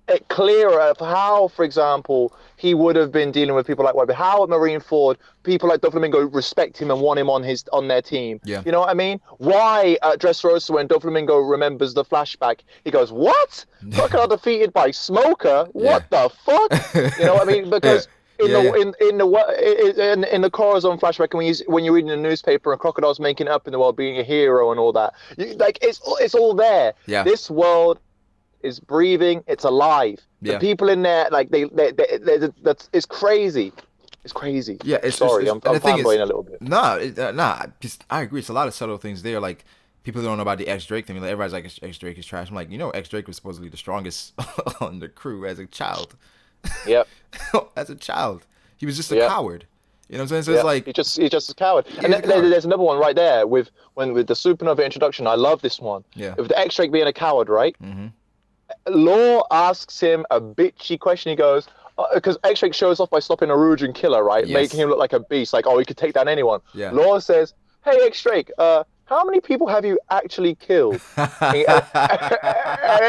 it clearer of how, for example, he would have been dealing with people like Webber, how at Marineford, people like Doflamingo respect him and want him on their team. Yeah. You know what I mean? Why at Dressrosa, when Doflamingo remembers the flashback, he goes, "What? Crocodile defeated by Smoker? Yeah. What the fuck?" You know what I mean? Yeah. Because in Yeah. the Yeah. in the Corazon flashback, when you're reading the newspaper and Crocodile's making it up in the world, being a hero and all that, like it's all there. Yeah. This world is breathing. It's alive. The Yeah. people in there, like that's it's crazy. It's crazy. Yeah, Sorry, I'm and the thing is, fanboying a little bit. I agree. It's a lot of subtle things there. Like people don't know about the X Drake thing. Like, everybody's like X Drake is trash. I'm like, X Drake was supposedly the strongest on the crew as a child. Yep. As a child, he was just a Yep. coward. You know what I'm saying? So Yeah, it's like he's just a coward. And a coward. there's another one right there with the Supernova introduction. I love this one. Yeah. With the X-Drake being a coward, right? Mm-hmm. Law asks him a bitchy question. He goes, because X-Drake shows off by stopping a Rougean killer, right? Yes. Making him look like a beast, like, oh, he could take down anyone. Yeah. Law says, "Hey, X-Drake, how many people have you actually killed?" And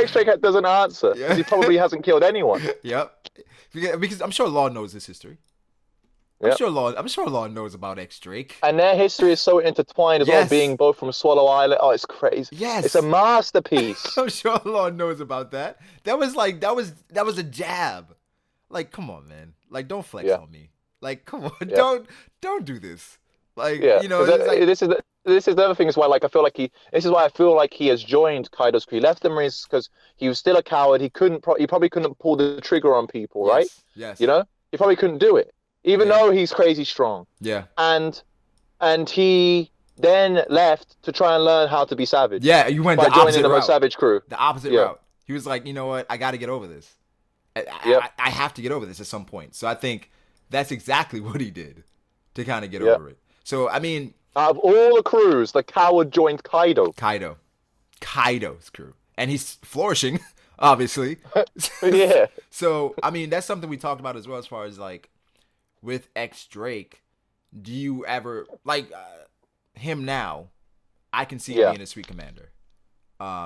X-Drake doesn't answer. Yeah. He probably hasn't killed anyone. Yep. Because I'm sure Law knows this history. Yep. I'm sure Law knows about X Drake. And their history is so intertwined as well, Yes. being both from Swallow Island. Oh, it's crazy. Yes. It's a masterpiece. I'm sure Law knows about that. That was a jab. Like, come on, man. Like, don't flex Yeah. on me. Like, come on. Yeah. Don't do this. Like, Yeah, it's like, this is the other thing is why, like, this is why I feel like he has joined Kaido's crew. He left the Marines because he was still a coward. He probably couldn't pull the trigger on people, right? Yes. He probably couldn't do it, even though he's crazy strong. Yeah. And he then left to try and learn how to be savage. Yeah, you went by the joining opposite the route. most savage crew. The opposite Yeah. route. He was like, you know what? I got to get over this. Yep. I have to get over this at some point. So I think that's exactly what he did to kind of get Yep. over it. So, I mean, Out of all the crews, the coward joined Kaido's crew. And he's flourishing, obviously. Yeah. So, I mean, that's something we talked about as well, as far as like with X Drake. Do you ever like him now? I can see him being a sweet commander.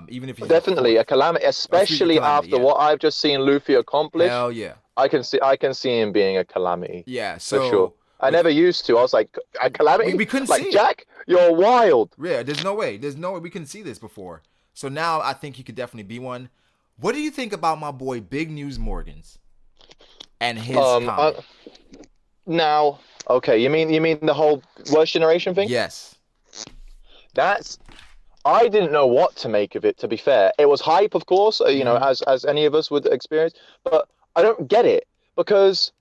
Even if he's Definitely a calamity, especially calamity, after what I've just seen Luffy accomplish. Hell yeah. I can see him being a calamity. Yeah, so For sure. I never used to. I was like, a calamity? We couldn't like, see it. Jack, you're wild. Yeah, there's no way we couldn't see this before. So now I think he could definitely be one. What do you think about my boy Big News Morgans and his comment? Now, okay, you mean the whole worst generation thing? Yes. I didn't know what to make of it, to be fair. It was hype, of course, as any of us would experience, but I don't get it because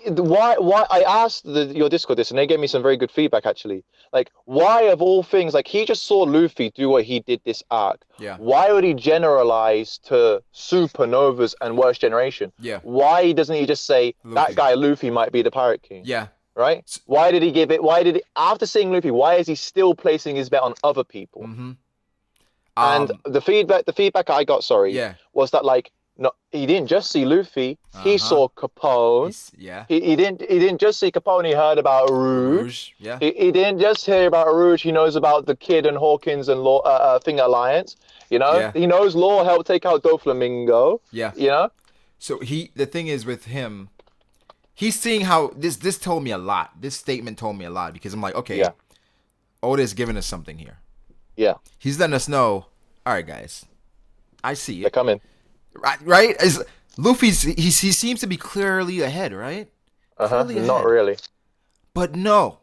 why I asked your Discord this and they gave me some very good feedback actually. Like, why of all things, like, he just saw Luffy do what he did this arc. Yeah. Why would he generalize to supernovas and worst generation? Yeah. Why doesn't he just say Luffy. that guy Luffy might be the Pirate King? Yeah. Right? Why did he give it? After seeing Luffy, why is he still placing his bet on other people? Mm-hmm. And the feedback I got, was that, like, no, he didn't just see Luffy. He saw Capone. He didn't just see Capone. He heard about Rouge. Yeah. He didn't just hear about Rouge. He knows about the Kid and Hawkins and Law, Finger Alliance. He knows Law helped take out Doflamingo. Yeah. So the thing is with him, he's seeing how this told me a lot. This statement told me a lot because I'm like, okay, Oda's giving us something here. Yeah. He's letting us know, all right, guys, I see it. They're coming. Right? Luffy's he seems to be clearly ahead, right? Not really. But no.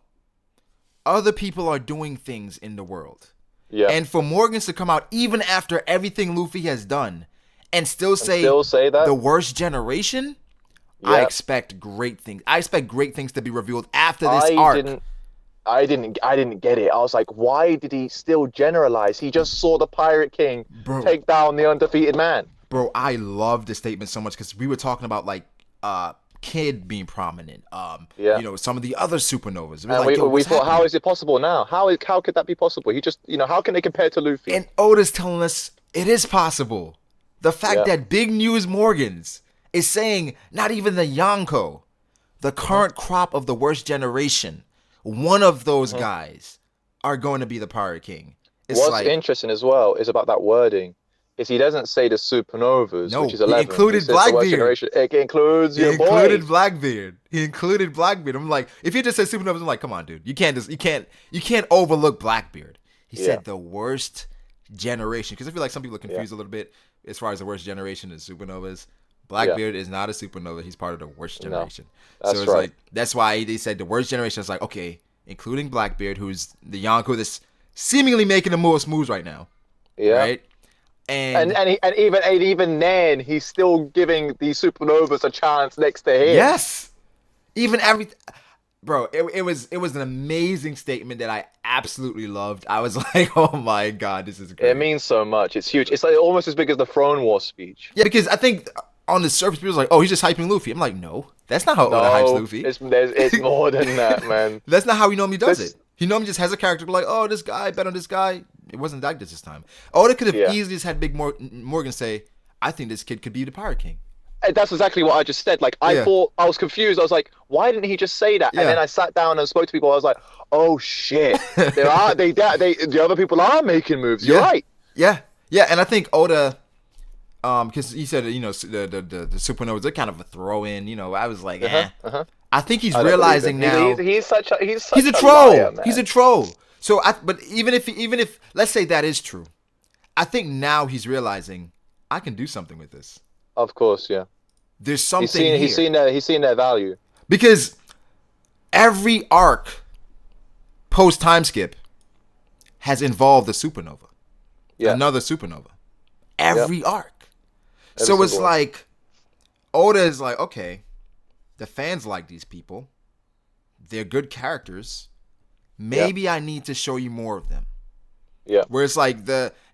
Other people are doing things in the world. Yeah. And for Morgans to come out even after everything Luffy has done and still say that the worst generation, I expect great things. I expect great things to be revealed after this arc. I didn't get it. I was like, why did he still generalize? He just saw the Pirate King take down the undefeated man. Bro, I love this statement so much because we were talking about like Kid being prominent. Yeah. Some of the other supernovas. It was And like, yo, we what's thought, how happening? is it possible now? How could that be possible? He just, how can they compare to Luffy? And Oda's telling us it is possible. The fact Yeah. that Big News Morgans is saying not even the Yonko, the current crop of the worst generation, one of those guys are going to be the Pirate King. It's What's like, interesting as well is about that wording. Is he doesn't say the supernovas, which no, is he 11. He included says the worst Blackbeard. generation. It includes He your boy. included Blackbeard. I'm like, if he just said supernovas, I'm like, come on, dude. You can't overlook Blackbeard. He Yeah. said the worst generation. Because I feel like some people are confused Yeah. a little bit as far as the worst generation is supernovas. Blackbeard is not a supernova. He's part of the worst No, generation. that's So it's right. like, that's why they said the worst generation is like, okay, including Blackbeard, who's the Yonko that's seemingly making the most moves right now. Yeah. Right? And Even then, he's still giving these supernovas a chance next to him. yes. Even every bro, it was an amazing statement that I absolutely loved. I was like, oh my god, this is great. It means so much. It's huge. It's like almost as big as the Throne War speech. Yeah, because I think on the surface people's like, oh, he's just hyping Luffy. I'm like, no, that's not how Oda hypes Luffy. It's more than that, man. That's not how he normally does This- it. He normally just has a character like, oh, this guy, bet on this guy. It wasn't like this time. Oda could have Yeah. easily just had Big Morgan say, I think this kid could be the Pirate King. That's exactly what I just said. Like, I Yeah. thought, I was confused. I was like, why didn't he just say that? Yeah. And then I sat down and spoke to people. I was like, oh shit, the other people are making moves. You're right. Yeah, and I think Oda, because he said, the supernovas, they're kind of a throw in. I was like, I think he's I don't realizing believe it. now He's such a he's a troll. liar, man. He's a troll. So, but even if let's say that is true, I think now he's realizing I can do something with this. Of course, yeah. There's something He's here. seen their value. Because every arc post time skip has involved a supernova. Yeah. Another supernova. Every arc. Every So it's single one. like Oda is like, okay, the fans like these people. They're good characters. Maybe I need to show you more of them. Yeah. Where it's like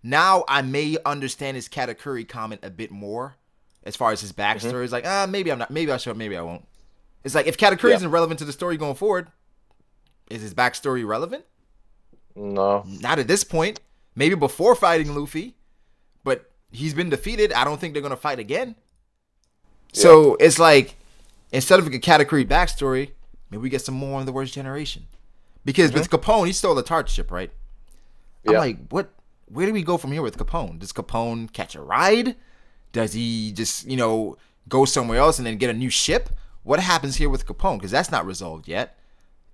now I may understand his Katakuri comment a bit more as far as his backstory. It's like, maybe I'm not, maybe I'll show, maybe I won't. It's like if Katakuri isn't relevant to the story going forward, is his backstory relevant? No. Not at this point. Maybe before fighting Luffy, but he's been defeated. I don't think they're gonna fight again. So it's like instead of a Katakuri backstory, maybe we get some more on the worst generation. Because with Capone, he stole the Tart ship, right? I'm like, what? Where do we go from here with Capone? Does Capone catch a ride? Does he just, go somewhere else and then get a new ship? What happens here with Capone? Because that's not resolved yet.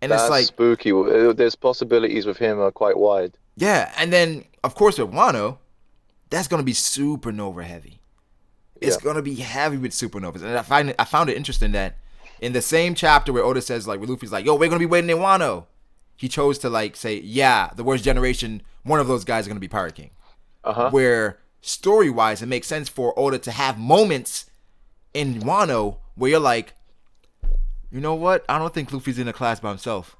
And That's it's like, spooky. There's possibilities with him are quite wide. yeah. And then, of course, with Wano, that's going to be supernova heavy. It's going to be heavy with supernovas. And I found it interesting that in the same chapter where Oda says, like, where Luffy's like, yo, we're going to be waiting in Wano. He chose to, like, say, yeah, the worst generation, one of those guys is going to be Pirate King. Where story-wise, it makes sense for Oda to have moments in Wano where you're like, you know what? I don't think Luffy's in a class by himself.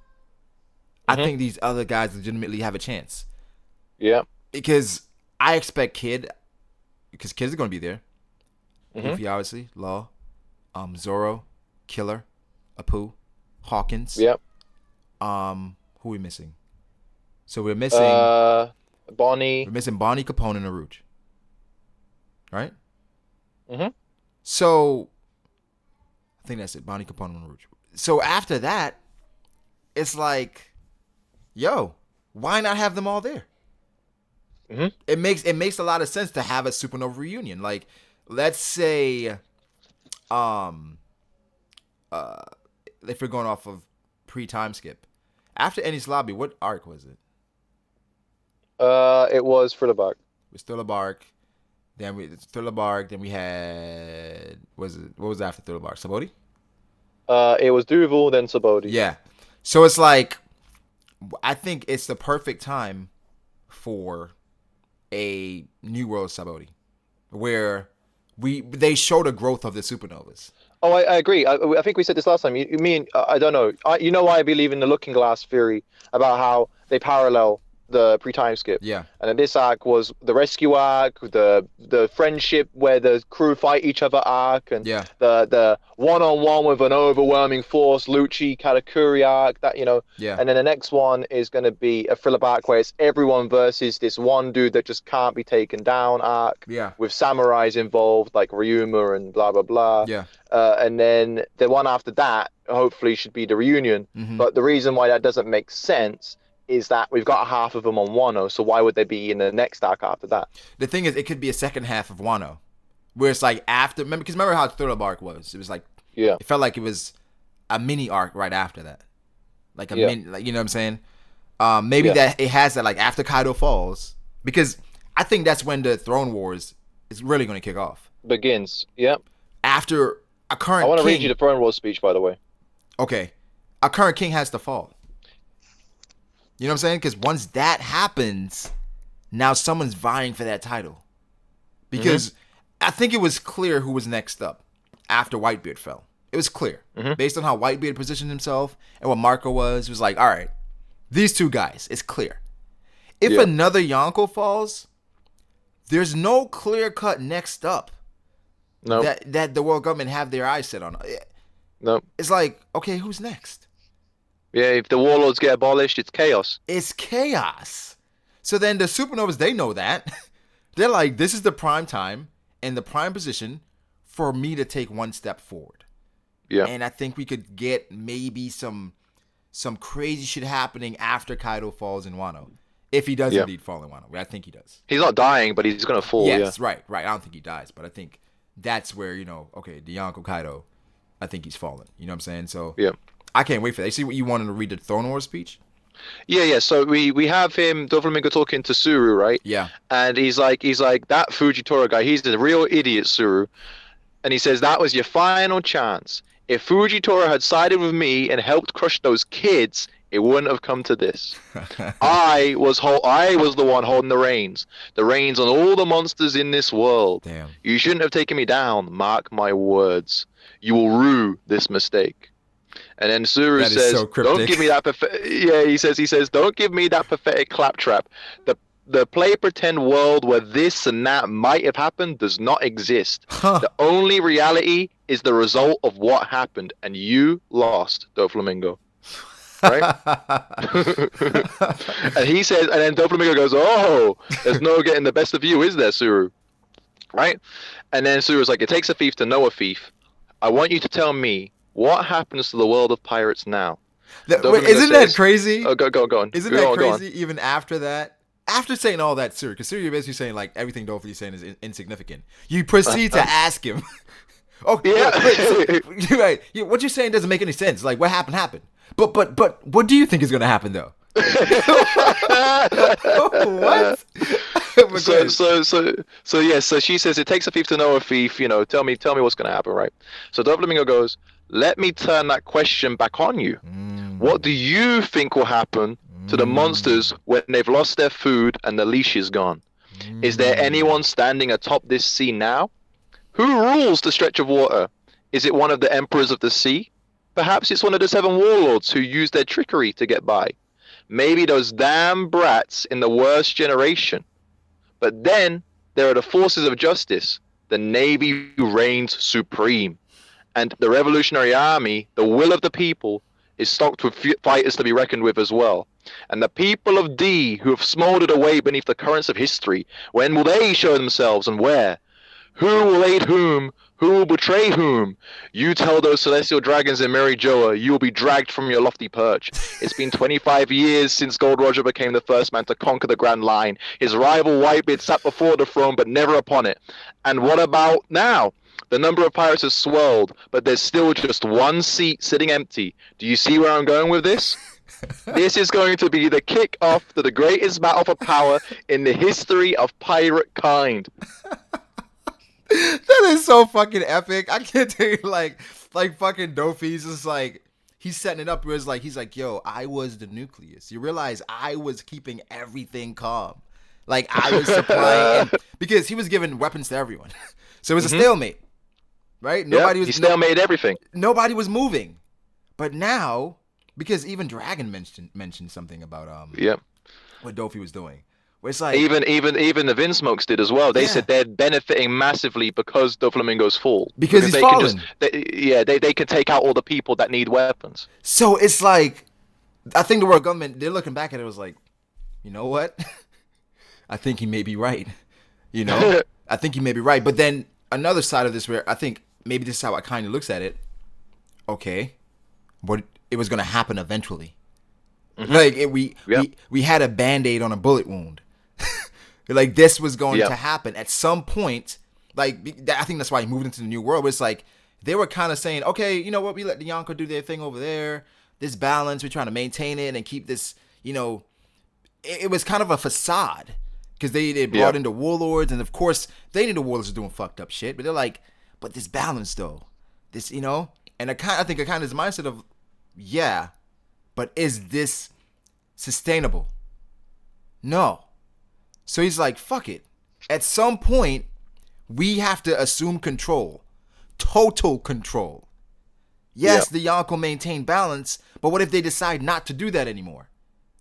I think these other guys legitimately have a chance. Yeah. Because I expect Kid, because Kid's going to be there. Luffy, obviously, Law, Zoro, Killer, Apu, Hawkins. Yeah. Who are we missing? So we're missing Bonnie. We're missing Bonnie, Capone, and Aruj. Right? Mhm. So I think that's it. Bonnie, Capone, and Aruj. So after that, it's like, yo, why not have them all there? It makes a lot of sense to have a supernova reunion. Like, let's say, if we're going off of pre-time skip, after Enies Lobby, what arc was it? It was Thriller With Thriller Bark, then we had what was after Thriller Bark? Saboti? It was Duval, then Saboti. Yeah. So it's like, I think it's the perfect time for a New World Saboti, where they show the growth of the supernovas. Oh, I agree. I think we said this last time. You mean I don't know. You know why I believe in the Looking Glass theory about how they parallel the pre-time skip. Yeah. And then this arc was the rescue arc, the friendship where the crew fight each other arc, and Yeah. the one-on-one with an overwhelming force, Lucci Katakuri arc, that, Yeah. and then the next one is going to be a thriller arc where it's everyone versus this one dude that just can't be taken down arc, Yeah. with samurais involved like Ryuma and blah blah blah. Yeah. And then the one after that hopefully should be the reunion. Mm-hmm. But the reason why that doesn't make sense is that we've got half of them on Wano, so why would they be in the next arc after that? The thing is, it could be a second half of Wano, where it's like after. Remember how Thriller arc was? It was like, Yeah, it felt like it was a mini arc right after that, like a Yeah. mini. Like, you know what I'm saying? Maybe Yeah. that it has that like after Kaido falls, because I think that's when the Throne Wars is really going to kick off. begins. Yeah, After a current I want to king. read you the Throne Wars speech, by the way. Okay, a current king has to fall. You know what I'm saying? Because once that happens, now someone's vying for that title. Because I think it was clear who was next up after Whitebeard fell. It was clear. Based on how Whitebeard positioned himself and what Marco was, it was like, all right, these two guys, it's clear. If Yeah. another Yonko falls, there's no clear-cut next up No, that the world government have their eyes set on. no. It's like, okay, who's next? Yeah, if the warlords get abolished, it's chaos. It's chaos. So then the supernovas, they know that. They're like, this is the prime time and the prime position for me to take one step forward. Yeah. And I think we could get maybe some crazy shit happening after Kaido falls in Wano. If he does Yeah. indeed fall in Wano. I think he does. He's not dying, but he's going to fall. Yes, right. I don't think he dies, but I think that's where, okay, the Yonko Kaido, I think he's fallen. You know what I'm saying? So Yeah. I can't wait for that. You see what you wanted to read the Throne Wars speech? Yeah. So we have him, Doflamingo, talking to Suru, right? Yeah. And he's like that Fujitora guy. He's the real idiot, Suru. And he says that was your final chance. If Fujitora had sided with me and helped crush those kids, it wouldn't have come to this. I was the one holding the reins on all the monsters in this world. Damn. You shouldn't have taken me down. Mark my words. You will rue this mistake. And then Suru That is says, so cryptic. "Don't give me that he says, don't give me that pathetic claptrap. The play pretend world where this and that might have happened does not exist. Huh. The only reality is the result of what happened, and you lost, Doflamingo." Right? And he says, and then Doflamingo goes, "Oh, there's no getting the best of you, is there, Suru?" Right? And then Suru's like, "It takes a thief to know a thief. I want you to tell me what happens to the world of pirates now." Wait, Doflamingo isn't that says- crazy? Oh, go on. Isn't Go that on, go on. crazy? Even after that, after saying all that, Siri, because Siri, you're basically saying like everything Dolphy is saying is insignificant. You proceed to ask him. Oh Yeah. wait, you're right. What you're saying doesn't make any sense. Like what happened. But what do you think is gonna happen though? What? But go ahead. So she says it takes a thief to know a thief. Tell me what's gonna happen, right? So Doflamingo goes, "Let me turn that question back on you. What do you think will happen to the monsters when they've lost their food and the leash is gone? Is there anyone standing atop this sea now? Who rules the stretch of water? Is it one of the emperors of the sea? Perhaps it's one of the 7 warlords who used their trickery to get by. Maybe those damn brats in the worst generation. But then there are the forces of justice, the navy who reigns supreme, and the revolutionary army, the will of the people, is stocked with fighters to be reckoned with as well. And the people of D who have smoldered away beneath the currents of history, when will they show themselves and where? Who will aid whom? Who will betray whom? You tell those celestial dragons in Mary Joa, you will be dragged from your lofty perch. It's been 25 years since Gold Roger became the first man to conquer the Grand Line. His rival Whitebeard sat before the throne, but never upon it. And what about now? The number of pirates has swelled, but there's still just one seat sitting empty. Do you see where I'm going with this? This is going to be the kick-off to the greatest battle for power in the history of pirate kind." That is so fucking epic. I can't tell you like fucking Dofi's just like he's setting it up where it's like he's like, yo, I was the nucleus. You realize I was keeping everything calm. Like I was supplying because he was giving weapons to everyone. So it was a stalemate. Right? He stalemated everything. Nobody was moving. But now, because even Dragon mentioned something about what Dofi was doing. Where it's like, Even the Vinsmokes did as well. They yeah, said they're benefiting massively because the flamingos fall because because he's they can just fallen. they can take out all the people that need weapons. So it's like, I think the world government, they're looking back at it, was like, you know what? I think he may be right. You know, I think he may be right. But then another side of this, where I think maybe this is how I kind of looks at it. Okay, but it was gonna happen eventually. Like Yep. we had a band-aid on a bullet wound. Like this was going Yep. to happen at some point. Like I think that's why he moved into the new world. Where it's like they were kind of saying, okay, you know what, we let the Yonko do their thing over there. This balance, we're trying to maintain it and keep this. You know, it was kind of a facade because they brought Yep. in the warlords, and of course they knew the warlords were doing fucked up shit. But they're like, but this balance though, this, you know, and I think it kind of is mindset of, yeah, but is this sustainable? No. So he's like, fuck it. At some point, we have to assume control. Total control. Yes, Yep. the Yonko maintain balance, but what if they decide not to do that anymore?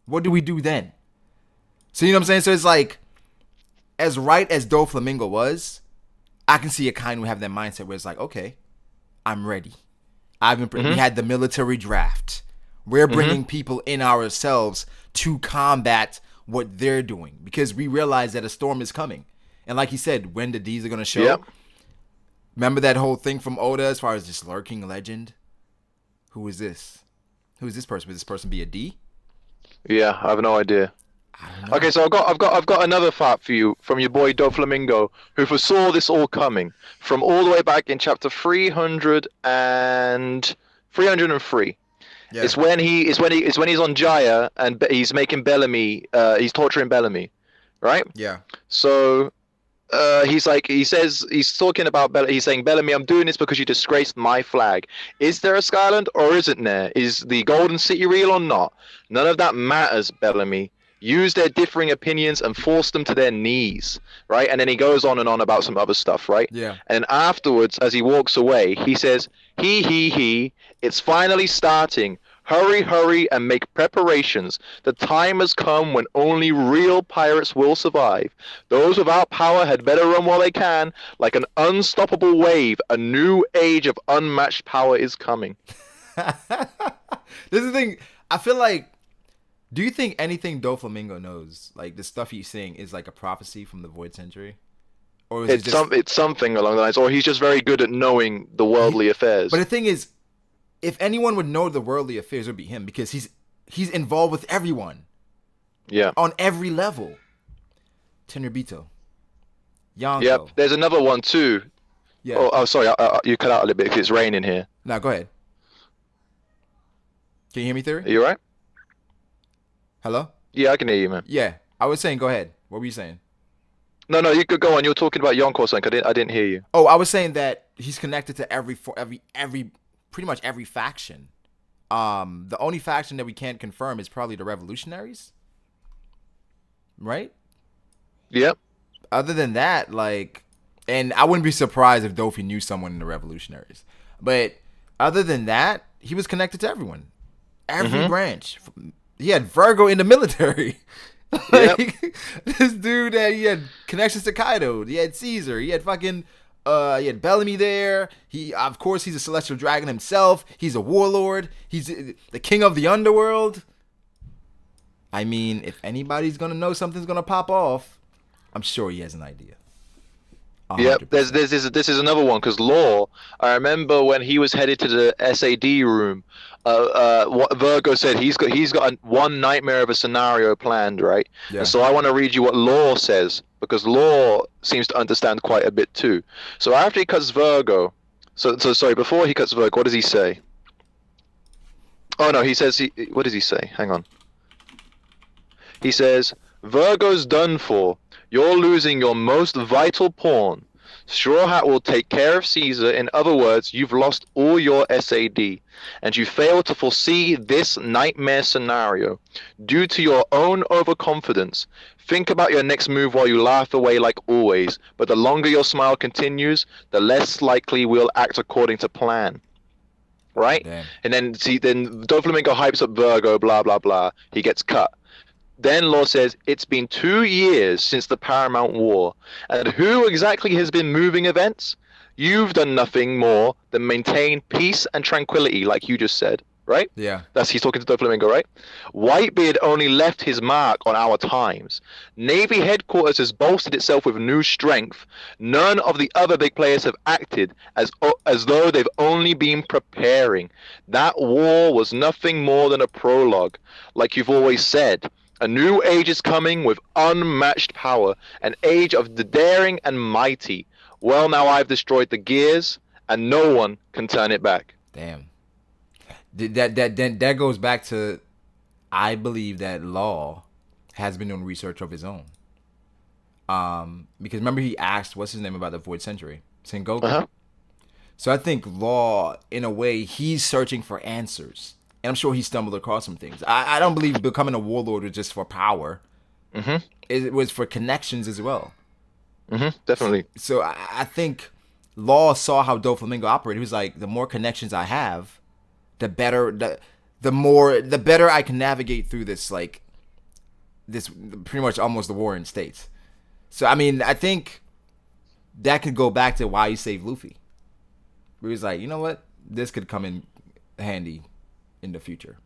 What do we do then? So you know what I'm saying? So it's like, as right as Doflamingo was, I can see a kind who have that mindset where it's like, okay, I'm ready. We had the military draft. We're bringing people in ourselves to combat what they're doing because we realize that a storm is coming. And like he said, when the D's are going to show. Yep. Remember that whole thing from Oda as far as this lurking legend? Who is this? Who is this person? Would this person be a D? Yeah, I have no idea. I don't know. Okay, so I've got another fact for you from your boy Doflamingo, who foresaw this all coming from all the way back in chapter 303. Yeah. It's when he's on Jaya and he's making Bellamy. He's torturing Bellamy, right? Yeah. So he's talking about he's saying, Bellamy, I'm doing this because you disgraced my flag. Is there a Skyland or isn't there? Is the Golden City real or not? None of that matters, Bellamy. Use their differing opinions and force them to their knees, right? And then he goes on and on about some other stuff, right? Yeah. And afterwards, as he walks away, he says, he, it's finally starting. Hurry, hurry, and make preparations. The time has come when only real pirates will survive. Those without power had better run while they can. Like an unstoppable wave, a new age of unmatched power is coming. This is the thing. I feel like, do you think anything Doflamingo knows, like the stuff he's saying, is like a prophecy from the Void Century? Or is it just... It's something along the lines, or he's just very good at knowing the worldly affairs. But the thing is, if anyone would know the worldly affairs, it would be him because he's involved with everyone. Yeah. On every level. Tenerbito. Yonko. Yep. There's another one too. Yeah. Oh, sorry. You cut out a little bit because it's raining here. No, go ahead. Can you hear me, Theory? Are you all right? Hello? Yeah, I can hear you, man. Yeah. I was saying, go ahead. What were you saying? No, you could go on. You were talking about Yonko or something. I didn't hear you. Oh, I was saying that he's connected to every pretty much every faction. The only faction that we can't confirm is probably the Revolutionaries. Right? Yep. Other than that, like, and I wouldn't be surprised if Dofi knew someone in the Revolutionaries. But other than that, he was connected to everyone. Every branch. He had Virgo in the military. Like, this dude he had connections to Kaido. He had Caesar. He had fucking he had Bellamy there. He, of course, he's a celestial dragon himself. He's a warlord. He's the king of the underworld. I mean, if anybody's gonna know something's gonna pop off, I'm sure he has an idea. Yep. 100%. This is another one because Law. I remember when he was headed to the SAD room. What Virgo said, he's got one nightmare of a scenario planned, right? Yeah. And so I want to read you what Law says because Law seems to understand quite a bit too. So after he cuts Virgo, so sorry, before he cuts Virgo, what does he say? Oh no, he says what does he say? Hang on. He says, Virgo's done for. You're losing your most vital pawn. Straw Hat will take care of Caesar. In other words, you've lost all your SAD, and you fail to foresee this nightmare scenario. Due to your own overconfidence, think about your next move while you laugh away like always, but the longer your smile continues, the less likely we'll act according to plan. Right? Damn. And then Doflamingo hypes up Virgo, blah, blah, blah. He gets cut. Then Law says, it's been 2 years since the Paramount War, and who exactly has been moving events? You've done nothing more than maintain peace and tranquility, like you just said, right? Yeah. That's he's talking to Doflamingo, right? Whitebeard only left his mark on our times. Navy headquarters has bolstered itself with new strength. None of the other big players have acted as though they've only been preparing. That war was nothing more than a prologue, like you've always said. A new age is coming with unmatched power, an age of the daring and mighty. Well, now I've destroyed the gears, and no one can turn it back. Damn. That goes back to, I believe that Law has been doing research of his own. Because remember he asked what's his name about the Void Century, Sengoku. Uh-huh. So I think Law, in a way, he's searching for answers, and I'm sure he stumbled across some things. I don't believe becoming a warlord was just for power. Mm-hmm. It was for connections as well. Mm-hmm. Definitely. So I think Law saw how Doflamingo operated. He was like, the more connections I have, the better the better I can navigate through this, like this pretty much almost the war in states. So I mean, I think that could go back to why he saved Luffy. Where he's like, you know what, this could come in handy in the future.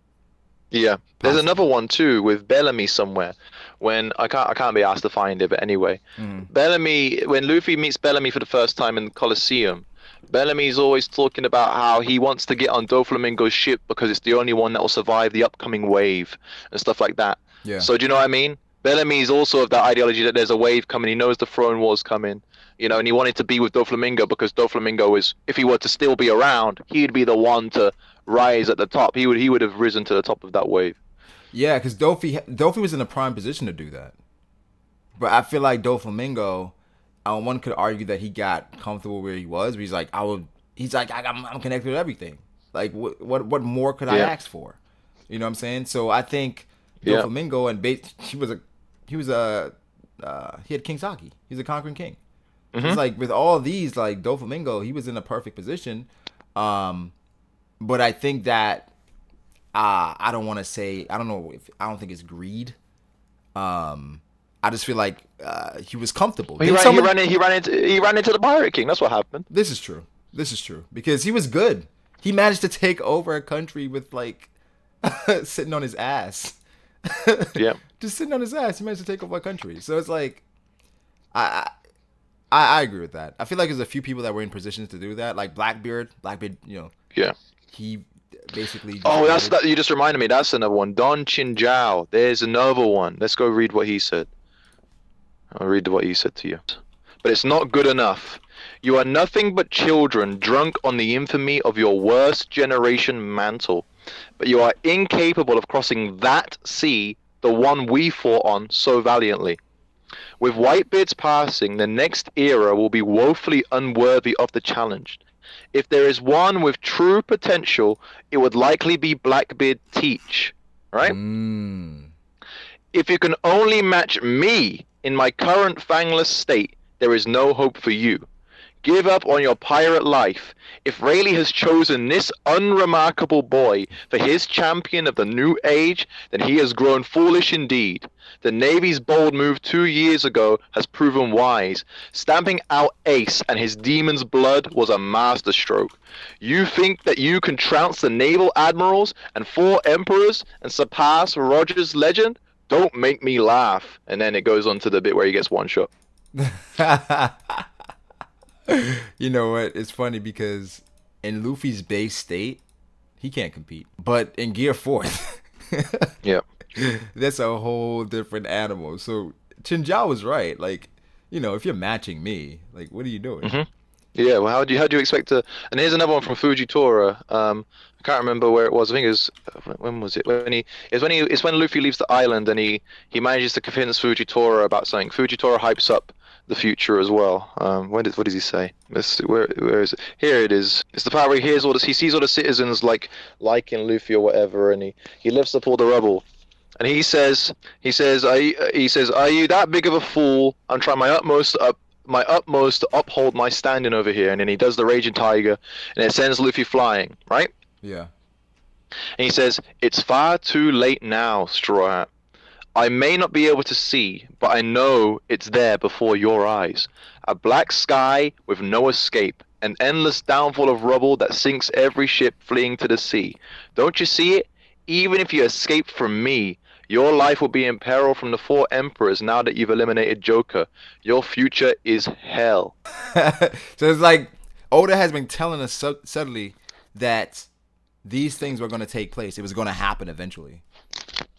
Yeah. There's Possibly. another one too with Bellamy somewhere. When I can't be asked to find it, but anyway. Mm. Bellamy, when Luffy meets Bellamy for the first time in the Colosseum, Bellamy's always talking about how he wants to get on Doflamingo's ship because it's the only one that will survive the upcoming wave and stuff like that. Yeah. So do you know what I mean? Bellamy's also of that ideology that there's a wave coming. He knows the throne war's coming, and he wanted to be with Doflamingo because Doflamingo is, if he were to still be around, he'd be the one to rise at the top. He would have risen to the top of that wave. Yeah, because Dofi was in a prime position to do that. But I feel like Doflamingo, one could argue that he got comfortable where he was. But he's like, I'm connected with everything. Like, what more could I Yeah. ask for? You know what I'm saying? So I think Yeah. Doflamingo he had King Saki. He's a conquering king. It's Hmm. like with all these, like Doflamingo, he was in a perfect position. But I think that I don't want to say, I don't know if I don't think it's greed. I just feel like he was comfortable. He ran. He ran into the Pirate King. That's what happened. This is true. This is true because he was good. He managed to take over a country with like sitting on his ass. Yeah. Just sitting on his ass, he managed to take over a country. So it's like, I I agree with that. I feel like there's a few people that were in positions to do that, like Blackbeard. Blackbeard, Yeah. he basically just Oh, that's wanted. that. You just reminded me. That's another one. Don Chinjao. There's another one. Let's go read what he said. I'll read what he said to you. But it's not good enough. You are nothing but children drunk on the infamy of your worst generation mantle. But you are incapable of crossing that sea, the one we fought on so valiantly. With Whitebeard's passing, the next era will be woefully unworthy of the challenge. If there is one with true potential, it would likely be Blackbeard Teach, right? Mm. If you can only match me in my current fangless state, there is no hope for you. Give up on your pirate life. If Rayleigh has chosen this unremarkable boy for his champion of the new age, then he has grown foolish indeed. The Navy's bold move 2 years ago has proven wise. Stamping out Ace and his demon's blood was a masterstroke. You think that you can trounce the naval admirals and 4 emperors and surpass Roger's legend? Don't make me laugh. And then it goes on to the bit where he gets one shot. You know what? It's funny because in Luffy's base state, he can't compete. But in Gear Fourth, Yeah. that's a whole different animal. So Chinjao was right. Like, if you're matching me, like, what are you doing? Hmm. Yeah, well, how do you expect to? And here's another one from Fujitora. I can't remember where it was. I think it was when was it? It's when Luffy leaves the island and he manages to convince Fujitora about something. Fujitora hypes up the future as well. What does he say? Let's see, where is it? Here it is. It's the part where he sees all the citizens liking Luffy or whatever, and he lifts up all the rubble. And are you that big of a fool? I'm trying my utmost to uphold my standing over here. And then he does the Raging Tiger, and it sends Luffy flying, right? Yeah. And he says, it's far too late now, Straw Hat. I may not be able to see, but I know it's there before your eyes. A black sky with no escape, an endless downfall of rubble that sinks every ship fleeing to the sea. Don't you see it? Even if you escape from me, your life will be in peril from the four emperors now that you've eliminated Joker. Your future is hell. So it's like Oda has been telling us subtly that these things were going to take place. It was going to happen eventually.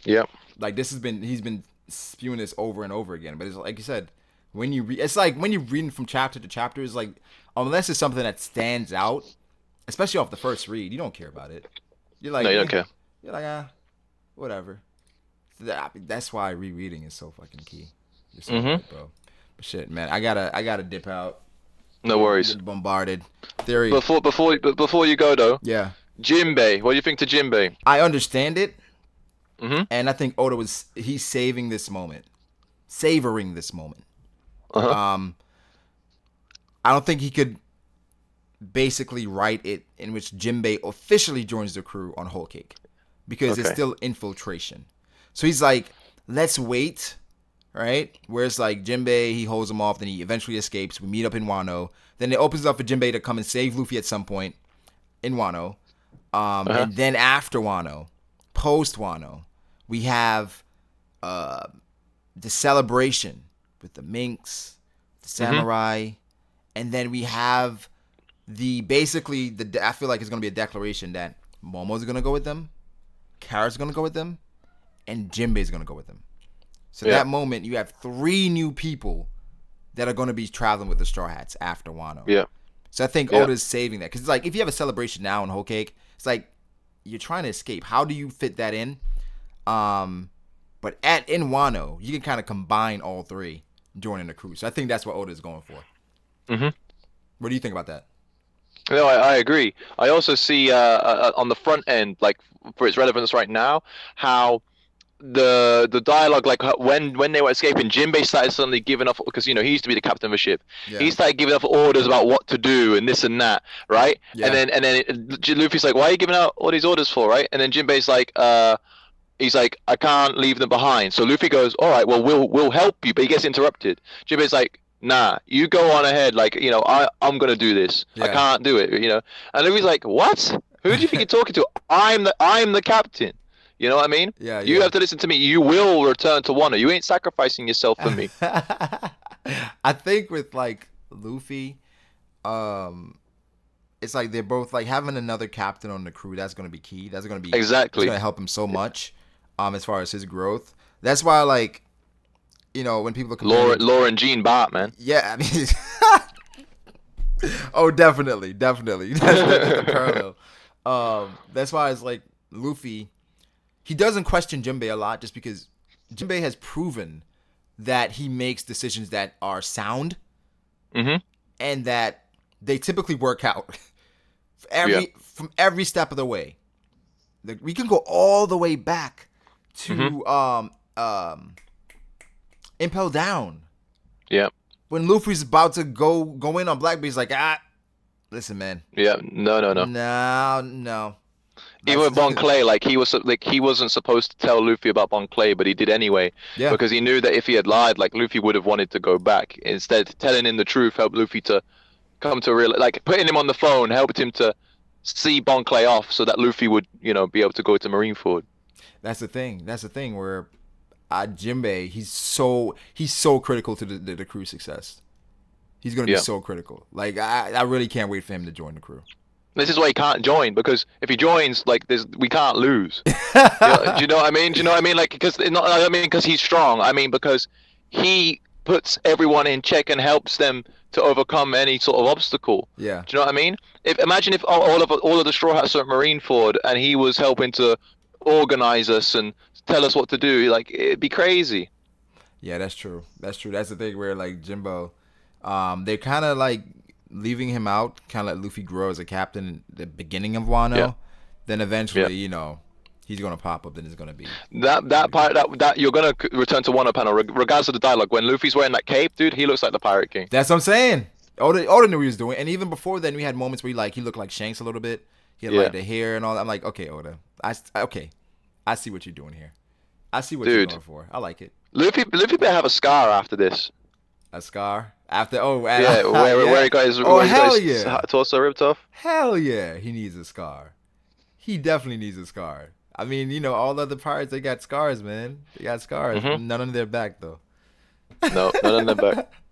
Yep. Like he's been spewing this over and over again. But it's like you said, when you read, it's like when you're reading from chapter to chapter, it's like unless it's something that stands out, especially off the first read, you don't care about it. You're like, No, you don't care. You're like, whatever. That's why rereading is so fucking key. You're so right, bro. But shit, man, I gotta dip out. No worries. Get bombarded. Theory. Before you go though. Yeah. Jinbei, what do you think to Jinbei? I understand it. Mm-hmm. And I think Oda he's savoring this moment. Uh-huh. I don't think he could basically write it in which Jinbei officially joins the crew on Whole Cake because it's still infiltration. So he's like, let's wait, right? Where it's like Jinbei, he holds him off, then he eventually escapes. We meet up in Wano. Then it opens up for Jinbei to come and save Luffy at some point in Wano. And then after Wano, post Wano, we have the celebration with the Minks, the Samurai, and then we have I feel like it's going to be a declaration that Momo's going to go with them, Kara's going to go with them, and Jinbei's going to go with them. So that moment, you have 3 new people that are going to be traveling with the Straw Hats after Wano. Yeah. So I think Oda's saving that. Because it's like, if you have a celebration now in Whole Cake, it's like, you're trying to escape. How do you fit that in? But in Wano, you can kind of combine all 3 joining the crew. So I think that's what Oda's going for. Mm-hmm. What do you think about that? No, I agree. I also see on the front end, like for its relevance right now, how the dialogue, like when they were escaping, Jinbei started suddenly giving off, because he used to be the captain of a ship. Yeah. He started giving off orders about what to do and this and that, right? Yeah. And then Luffy's like, why are you giving out all these orders for, right? And then Jinbei's like, he's like, I can't leave them behind. So Luffy goes, all right, well we'll help you, but he gets interrupted. Jinbei's like, nah, you go on ahead. Like, I'm gonna do this. Yeah. I can't do it. And Luffy's like, what? Who do you think you're talking to? I'm the captain. You know what I mean? Yeah. You have to listen to me. You will return to Wano. You ain't sacrificing yourself for me. I think with like Luffy, it's like they're both like having another captain on the crew. That's gonna be key. That's gonna be exactly. It's gonna help him so much, as far as his growth. That's why like. When people look at Laura and Jean Bart, man. Yeah, I mean, oh, definitely. That's the parallel. That's why it's like Luffy. He doesn't question Jinbei a lot, just because Jinbei has proven that he makes decisions that are sound, and that they typically work out from every step of the way. Like, we can go all the way back to Impel Down. Yeah. When Luffy's about to go in on Blackbeard's like, listen, man. Yeah. No. No. Even with Bon Clay, he wasn't supposed to tell Luffy about Bon Clay, but he did anyway. Yeah. Because he knew that if he had lied, like, Luffy would have wanted to go back. Instead, telling him the truth helped Luffy to come to putting him on the phone helped him to see Bon Clay off, so that Luffy would, be able to go to Marineford. That's the thing where Jinbei, he's so critical to the crew's success. He's gonna be so critical. Like, I really can't wait for him to join the crew. This is why he can't join, because if he joins, like, we can't lose. Do you know what I mean? Like, because he's strong. I mean, because he puts everyone in check and helps them to overcome any sort of obstacle. Yeah. Do you know what I mean? Imagine if all of the Straw Hats are at Marineford and he was helping to organize us and tell us what to do. Like, it'd be crazy. Yeah, that's true. That's the thing where, like, Jimbo, they're kind of like leaving him out, kind of let Luffy grow as a captain at the beginning of Wano. Yeah. Then eventually, he's gonna pop up. Then it's gonna be that part that you're gonna return to Wano panel, regardless of the dialogue. When Luffy's wearing that cape, dude, he looks like the Pirate King. That's what I'm saying. Oda knew what he was doing, and even before then, we had moments where he looked like Shanks a little bit. He had like the hair and all that. I'm like, okay, Oda, I see what you're doing here. I see what you're Dude, going for. I like it. Luffy better have a scar after this. A scar after. Oh, Yeah, yeah. where he got his Oh, where he got hell his yeah. torso ripped off. Hell yeah. He needs a scar. He definitely needs a scar. I mean, all the other pirates, they got scars, man. They got scars. Hmm. None on their back though. No, none of them back.